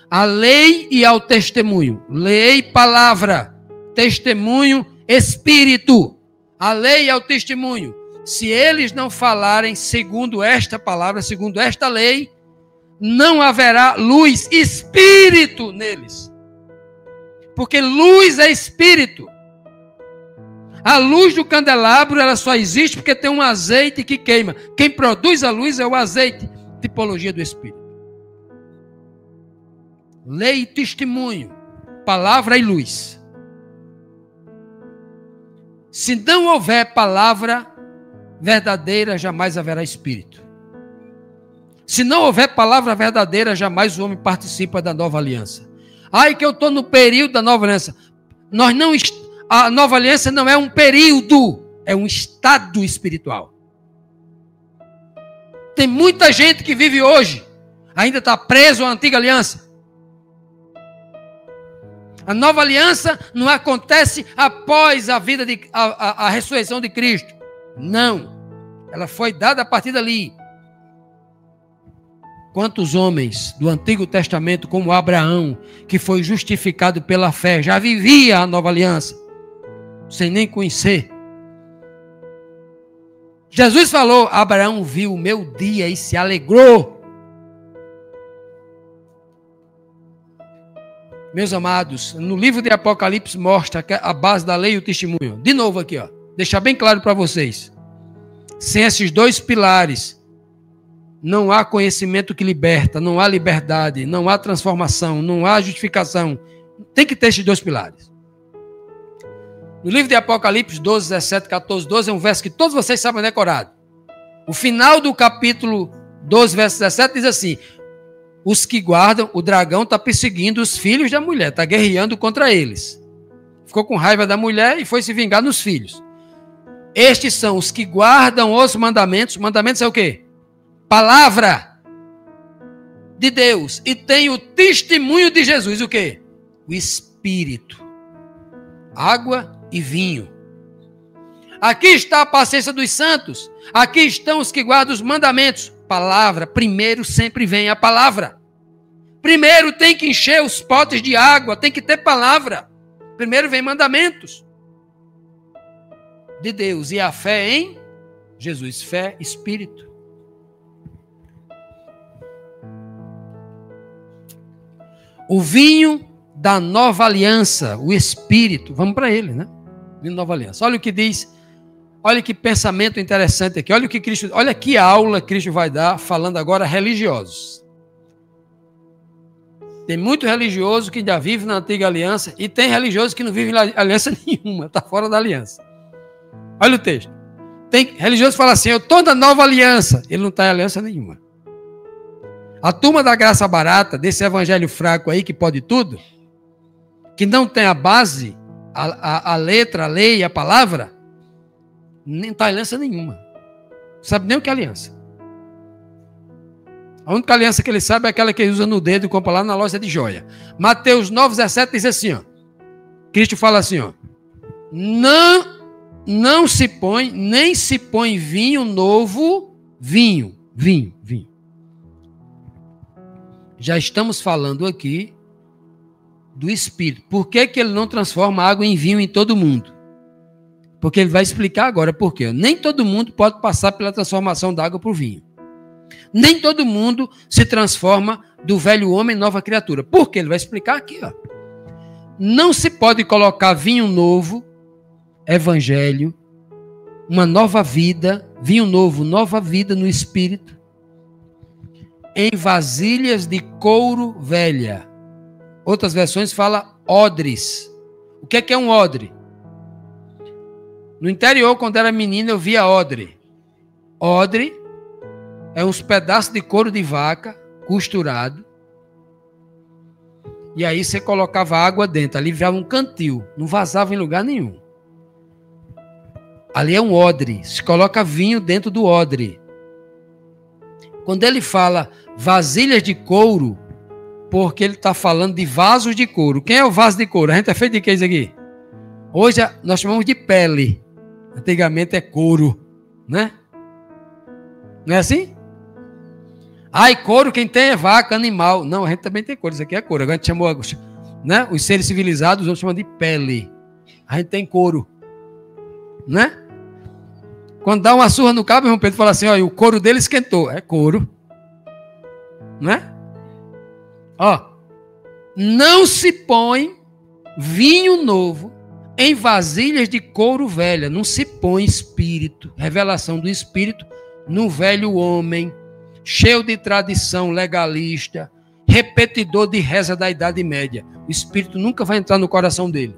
a lei e ao testemunho. Lei, palavra. Testemunho, espírito. A lei e ao testemunho. Se eles não falarem segundo esta palavra, segundo esta lei, não haverá luz, espírito neles. Porque luz é espírito. A luz do candelabro, ela só existe porque tem um azeite que queima. Quem produz a luz é o azeite, tipologia do espírito. Lei e testemunho, palavra e luz. Se não houver palavra verdadeira, jamais haverá espírito. Se não houver palavra verdadeira, jamais o homem participa da nova aliança. Ai, que eu estou no período da nova aliança. A nova aliança não é um período, é um estado espiritual. Tem muita gente que vive hoje, ainda está preso à antiga aliança. A nova aliança não acontece após a vida a ressurreição de Cristo. Não. Ela foi dada a partir dali. Quantos homens do Antigo Testamento, como Abraão, que foi justificado pela fé, já vivia a nova aliança, sem nem conhecer. Jesus falou: Abraão viu o meu dia e se alegrou. Meus amados, no livro de Apocalipse mostra a base da lei e o testemunho. De novo aqui, ó, deixar bem claro para vocês. Sem esses 2 pilares, não há conhecimento que liberta, não há liberdade, não há transformação, não há justificação. Tem que ter esses dois pilares. No livro de Apocalipse 12, 17, 14, 12, é um verso que todos vocês sabem decorado. O final do capítulo 12, verso 17, diz assim: os que guardam, o dragão está perseguindo os filhos da mulher, está guerreando contra eles. Ficou com raiva da mulher e foi se vingar nos filhos. Estes são os que guardam os mandamentos. Mandamentos é o quê? Palavra de Deus. E tem o testemunho de Jesus. O quê? O Espírito. Água e vinho. Aqui está a paciência dos santos. Aqui estão os que guardam os mandamentos. Palavra. Primeiro sempre vem a palavra. Primeiro tem que encher os potes de água. Tem que ter palavra. Primeiro vem mandamentos de Deus. E a fé em Jesus. Fé, Espírito. O vinho da nova aliança, o Espírito. Vamos para ele, né? Vinho da nova aliança. Olha o que diz. Olha que pensamento interessante aqui. Olha o que Cristo. Olha que aula Cristo vai dar falando agora religiosos. Tem muito religioso que ainda vive na antiga aliança e tem religioso que não vive em aliança nenhuma, está fora da aliança. Olha o texto. Tem religioso que fala assim: eu estou na nova aliança. Ele não está em aliança nenhuma. A turma da graça barata, desse evangelho fraco aí que pode tudo, que não tem a base, a letra, a lei, a palavra, nem está em aliança nenhuma. Não sabe nem o que é aliança. A única aliança que ele sabe é aquela que ele usa no dedo e compra lá na loja de joia. Mateus 9,17 diz assim, ó. Cristo fala assim, ó. Não se põe, nem se põe vinho novo, vinho. Já estamos falando aqui do Espírito. Por que ele não transforma água em vinho em todo mundo? Porque ele vai explicar agora por quê. Nem todo mundo pode passar pela transformação da água para o vinho. Nem todo mundo se transforma do velho homem em nova criatura. Por quê? Ele vai explicar aqui, ó. Não se pode colocar vinho novo, evangelho, uma nova vida, vinho novo, nova vida no Espírito, em vasilhas de couro velha. Outras versões falam odres. O que é um odre? No interior, quando era menino, eu via odre. Odre é uns pedaços de couro de vaca costurado. E aí você colocava água dentro. Ali virava um cantil. Não vazava em lugar nenhum. Ali é um odre. Se coloca vinho dentro do odre. Quando ele fala vasilhas de couro, porque ele está falando de vasos de couro. Quem é o vaso de couro? A gente é feito de que isso aqui? Hoje nós chamamos de pele. Antigamente é couro, né? Não é assim? Ai, couro quem tem é vaca, animal. Não, a gente também tem couro. Isso aqui é couro. Agora a gente chamou, né? Os seres civilizados, os outros chamam de pele. A gente tem couro, né? Quando dá uma surra no cabo, irmão Pedro fala assim, ó, o couro dele esquentou. É couro. Né? Ó, não se põe vinho novo em vasilhas de couro velha. Não se põe espírito, revelação do espírito no velho homem, cheio de tradição legalista, repetidor de reza da Idade Média. O espírito nunca vai entrar no coração dele.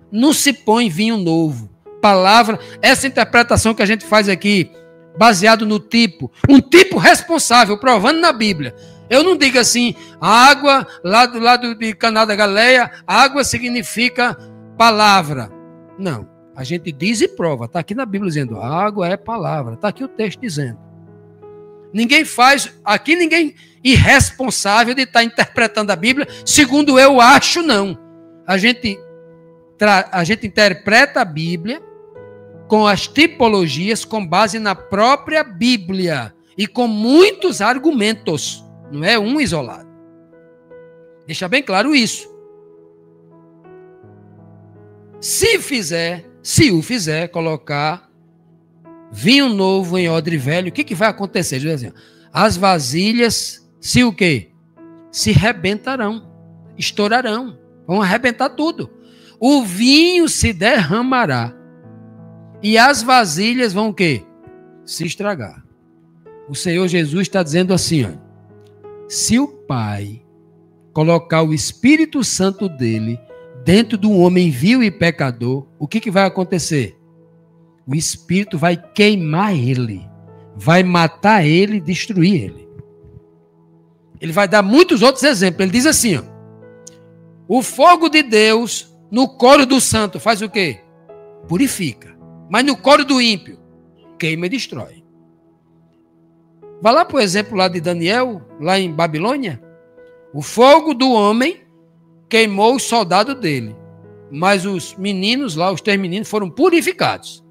Não se põe vinho novo. Palavra, essa interpretação que a gente faz aqui, baseado no tipo, um tipo responsável, provando na Bíblia. Eu não digo assim, água, lá do lado de Caná da Galileia, água significa palavra. Não, a gente diz e prova. Está aqui na Bíblia dizendo, água é palavra. Está aqui o texto dizendo. Ninguém faz, aqui ninguém irresponsável de estar interpretando a Bíblia, segundo eu acho, não. A gente interpreta a Bíblia com as tipologias com base na própria Bíblia e com muitos argumentos, não é um isolado. Deixa bem claro isso. Se o fizer, colocar vinho novo em odre velho, o que vai acontecer? As vasilhas, se o quê? Se rebentarão, estourarão, vão arrebentar tudo. O vinho se derramará. E as vasilhas vão o quê? Se estragar. O Senhor Jesus está dizendo assim, ó, se o Pai colocar o Espírito Santo dele dentro de um homem vil e pecador, o que vai acontecer? O Espírito vai queimar ele, vai matar ele, destruir ele. Ele vai dar muitos outros exemplos. Ele diz assim, ó, o fogo de Deus no coro do santo faz o quê? Purifica. Mas no coro do ímpio, queima e destrói. Vá lá para o exemplo lá de Daniel, lá em Babilônia. O fogo do homem queimou os soldados dele. Mas os meninos lá, os 3 meninos, foram purificados.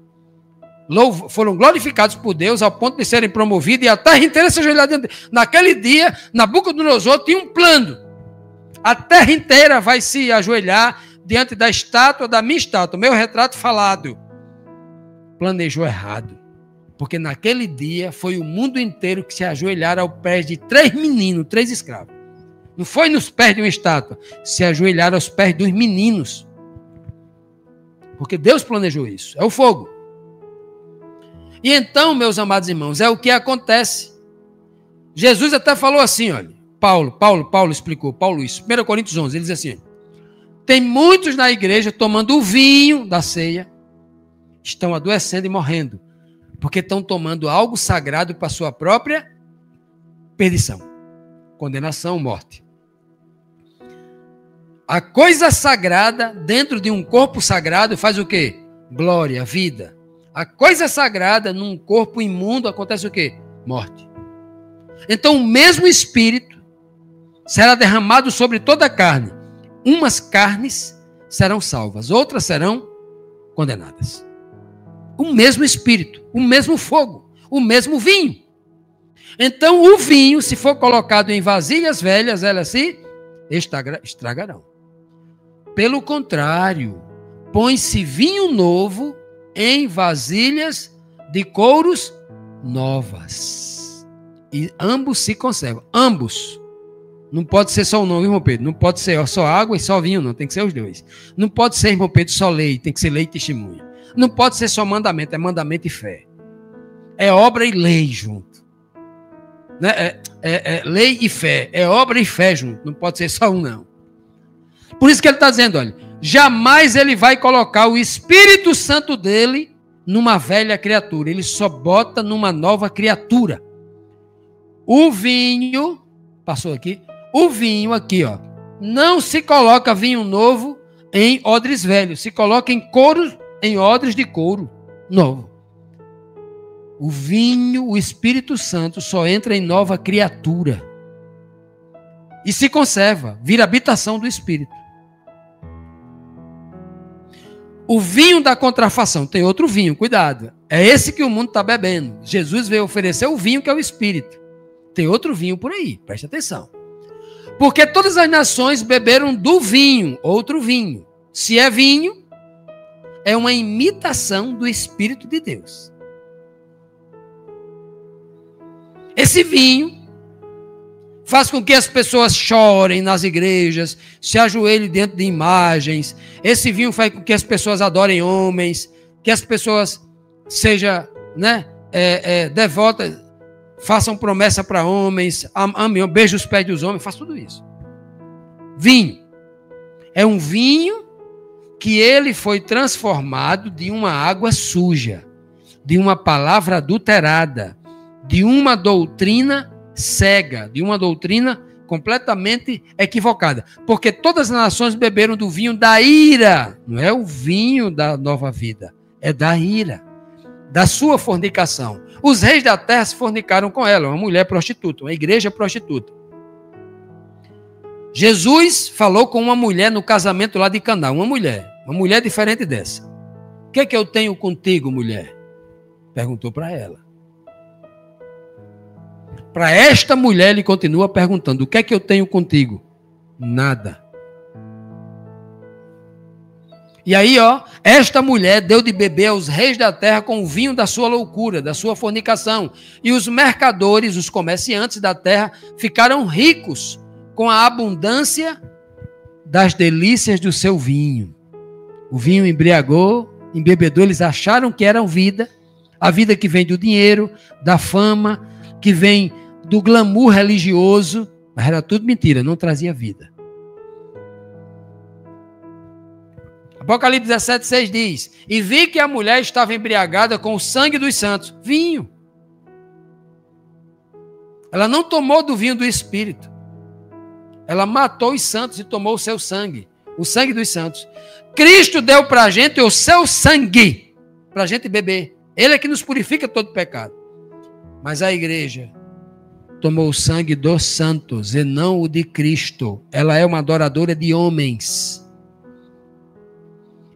Foram glorificados por Deus ao ponto de serem promovidos e a terra inteira se ajoelhar diante dele. Naquele dia, Nabucodonosor tinha um plano. A terra inteira vai se ajoelhar diante da estátua, da minha estátua, meu retrato falado. Planejou errado. Porque naquele dia foi o mundo inteiro que se ajoelharam aos pés de 3 meninos, 3 escravos. Não foi nos pés de uma estátua. Se ajoelharam aos pés dos meninos. Porque Deus planejou isso. É o fogo. E então, meus amados irmãos, é o que acontece. Jesus até falou assim, olha. Paulo explicou. Paulo isso. 1 Coríntios 11, ele diz assim. Tem muitos na igreja tomando o vinho da ceia. Estão adoecendo e morrendo. Porque estão tomando algo sagrado para a sua própria perdição. Condenação, morte. A coisa sagrada dentro de um corpo sagrado faz o quê? Glória, vida. A coisa sagrada num corpo imundo acontece o quê? Morte. Então o mesmo Espírito será derramado sobre toda a carne. Umas carnes serão salvas, outras serão condenadas. O mesmo Espírito, o mesmo fogo, o mesmo vinho. Então o vinho, se for colocado em vasilhas velhas, elas se estragarão. Pelo contrário, põe-se vinho novo em vasilhas de couros novas. E ambos se conservam. Ambos. Não pode ser só o nome, irmão Pedro. Não pode ser só água e só vinho, não. Tem que ser os dois. Não pode ser, irmão Pedro, só lei. Tem que ser lei e testemunho. Não pode ser só mandamento. É mandamento e fé. É obra e lei junto. Né? É lei e fé. É obra e fé junto. Não pode ser só um, não. Por isso que ele está dizendo, olha. Jamais ele vai colocar o Espírito Santo dele numa velha criatura. Ele só bota numa nova criatura. O vinho, passou aqui, o vinho aqui, ó. Não se coloca vinho novo em odres velhos. Se coloca em odres de couro novo. O vinho, o Espírito Santo só entra em nova criatura. E se conserva, vira habitação do Espírito. O vinho da contrafação, tem outro vinho, cuidado. É esse que o mundo está bebendo. Jesus veio oferecer o vinho que é o Espírito. Tem outro vinho por aí, preste atenção. Porque todas as nações beberam do vinho, outro vinho. Se é vinho, é uma imitação do Espírito de Deus. Esse vinho faz com que as pessoas chorem nas igrejas, se ajoelhem dentro de imagens. Esse vinho faz com que as pessoas adorem homens, que as pessoas sejam devotas, façam promessa para homens, amem, beijam os pés dos homens, faz tudo isso. Vinho. É um vinho que ele foi transformado de uma água suja, de uma palavra adulterada, de uma doutrina cega, de uma doutrina completamente equivocada. Porque todas as nações beberam do vinho da ira. Não é o vinho da nova vida, é da ira, da sua fornicação. Os reis da terra se fornicaram com ela, uma mulher prostituta, uma igreja prostituta. Jesus falou com uma mulher no casamento lá de Caná, uma mulher diferente dessa. O que é que eu tenho contigo, mulher? Perguntou para ela. Para esta mulher, ele continua perguntando, o que é que eu tenho contigo? Nada. E aí, ó, esta mulher deu de beber aos reis da terra com o vinho da sua loucura, da sua fornicação. E os mercadores, os comerciantes da terra, ficaram ricos com a abundância das delícias do seu vinho. O vinho embriagou, embebedou, eles acharam que era vida, a vida que vem do dinheiro, da fama, que vem do glamour religioso, mas era tudo mentira, não trazia vida. Apocalipse 17:6 diz: e vi que a mulher estava embriagada com o sangue dos santos, vinho. Ela não tomou do vinho do Espírito. Ela matou os santos e tomou o seu sangue, o sangue dos santos. Cristo deu para a gente o seu sangue, para a gente beber. Ele é que nos purifica todo pecado. Mas a igreja tomou o sangue dos santos e não o de Cristo. Ela é uma adoradora de homens.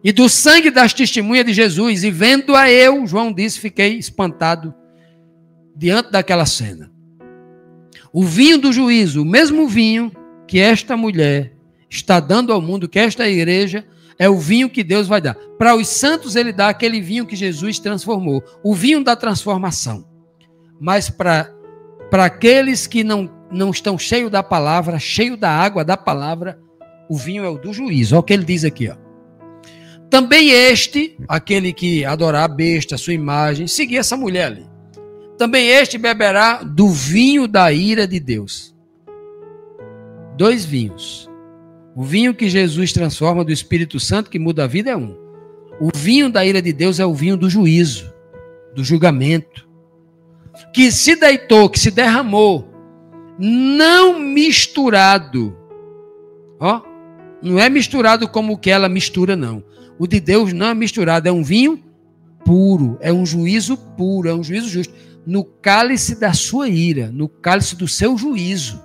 E do sangue das testemunhas de Jesus, e vendo-a eu, João disse, fiquei espantado diante daquela cena. O vinho do juízo, o mesmo vinho que esta mulher está dando ao mundo, que esta igreja, é o vinho que Deus vai dar. Para os santos ele dá aquele vinho que Jesus transformou, o vinho da transformação. Mas para aqueles que não estão cheios da palavra, cheios da água da palavra, o vinho é o do juízo. Olha o que ele diz aqui, ó. Também este, aquele que adorar a besta, a sua imagem, seguir essa mulher ali. Também este beberá do vinho da ira de Deus. 2 vinhos. O vinho que Jesus transforma do Espírito Santo, que muda a vida, é um. O vinho da ira de Deus é o vinho do juízo, do julgamento. Que se deitou, que se derramou, não misturado. Ó, não é misturado como o que ela mistura, não. O de Deus não é misturado, é um vinho puro, é um juízo puro, é um juízo justo. No cálice da sua ira, no cálice do seu juízo.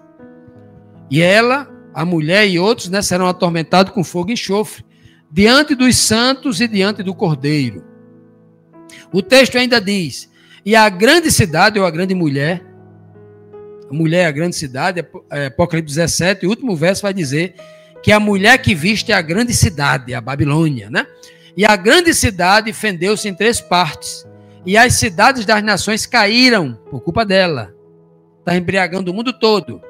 E ela, a mulher e outros, né, serão atormentados com fogo e enxofre, diante dos santos e diante do Cordeiro. O texto ainda diz, e a grande cidade, ou a grande mulher, a mulher é a grande cidade, Apocalipse 17, o último verso vai dizer que a mulher que viste é a grande cidade, a Babilônia, né? E a grande cidade fendeu-se em 3 partes, e as cidades das nações caíram por culpa dela. Está embriagando o mundo todo.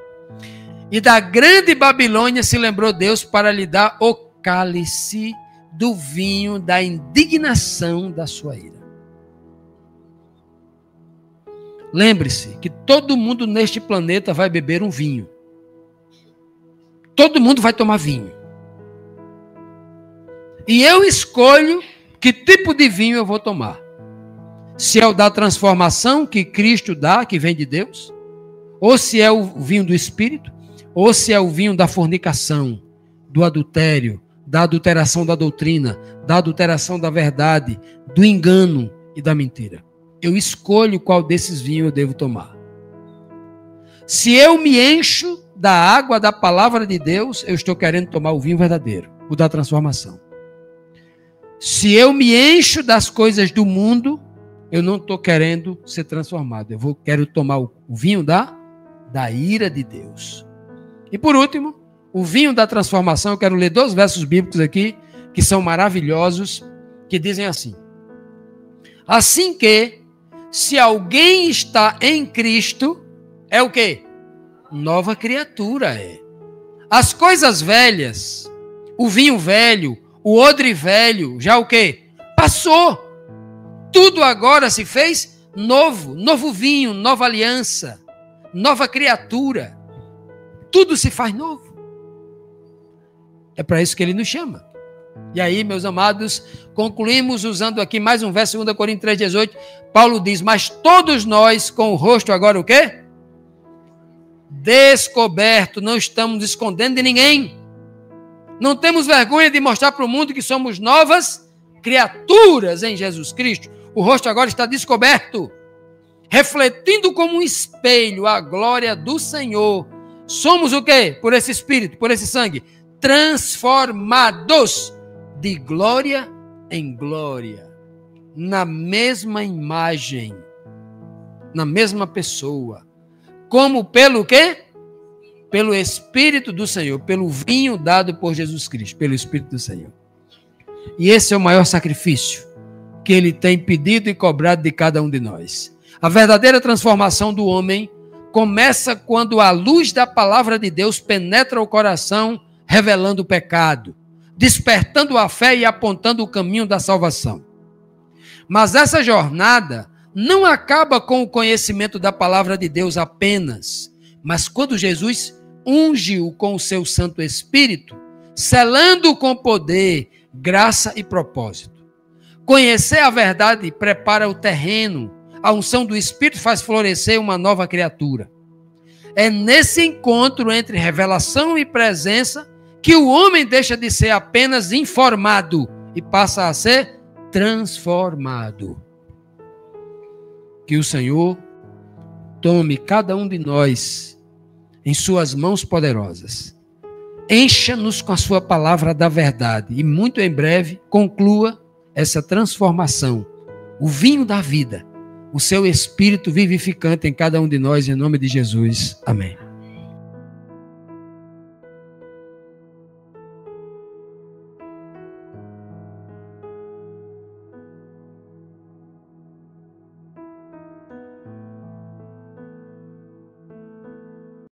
E da grande Babilônia se lembrou Deus para lhe dar o cálice do vinho da indignação da sua ira. Lembre-se que todo mundo neste planeta vai beber um vinho. Todo mundo vai tomar vinho. E eu escolho que tipo de vinho eu vou tomar. Se é o da transformação que Cristo dá, que vem de Deus, ou se é o vinho do Espírito, ou se é o vinho da fornicação, do adultério, da adulteração da doutrina, da adulteração da verdade, do engano e da mentira. Eu escolho qual desses vinhos eu devo tomar. Se eu me encho da água da palavra de Deus, eu estou querendo tomar o vinho verdadeiro, o da transformação. Se eu me encho das coisas do mundo, eu não estou querendo ser transformado. Quero tomar o vinho da ira de Deus. E por último, o vinho da transformação, eu quero ler 2 versos bíblicos aqui, que são maravilhosos, que dizem assim. Assim que, se alguém está em Cristo, é o quê? Nova criatura é. As coisas velhas, o vinho velho, o odre velho, já o quê? Passou. Tudo agora se fez novo. Novo vinho, nova aliança, nova criatura. Tudo se faz novo. É para isso que ele nos chama. E aí, meus amados, concluímos usando aqui mais um verso, 2 Coríntios 3,18. Paulo diz, mas todos nós com o rosto agora o quê? Descoberto, não estamos escondendo de ninguém. Não temos vergonha de mostrar para o mundo que somos novas criaturas em Jesus Cristo. O rosto agora está descoberto, refletindo como um espelho a glória do Senhor. Somos o quê? Por esse Espírito, por esse sangue, transformados de glória em glória, na mesma imagem, na mesma pessoa. Como pelo quê? Pelo Espírito do Senhor, pelo vinho dado por Jesus Cristo, pelo Espírito do Senhor. E esse é o maior sacrifício que ele tem pedido e cobrado de cada um de nós. A verdadeira transformação do homem começa quando a luz da palavra de Deus penetra o coração, revelando o pecado, despertando a fé e apontando o caminho da salvação. Mas essa jornada não acaba com o conhecimento da palavra de Deus apenas, mas quando Jesus unge-o com o seu Santo Espírito, selando-o com poder, graça e propósito. Conhecer a verdade prepara o terreno, a unção do Espírito faz florescer uma nova criatura. É nesse encontro entre revelação e presença que o homem deixa de ser apenas informado e passa a ser transformado. Que o Senhor tome cada um de nós em suas mãos poderosas. Encha-nos com a sua palavra da verdade e muito em breve conclua essa transformação, o vinho da vida, o seu Espírito vivificante em cada um de nós, em nome de Jesus. Amém.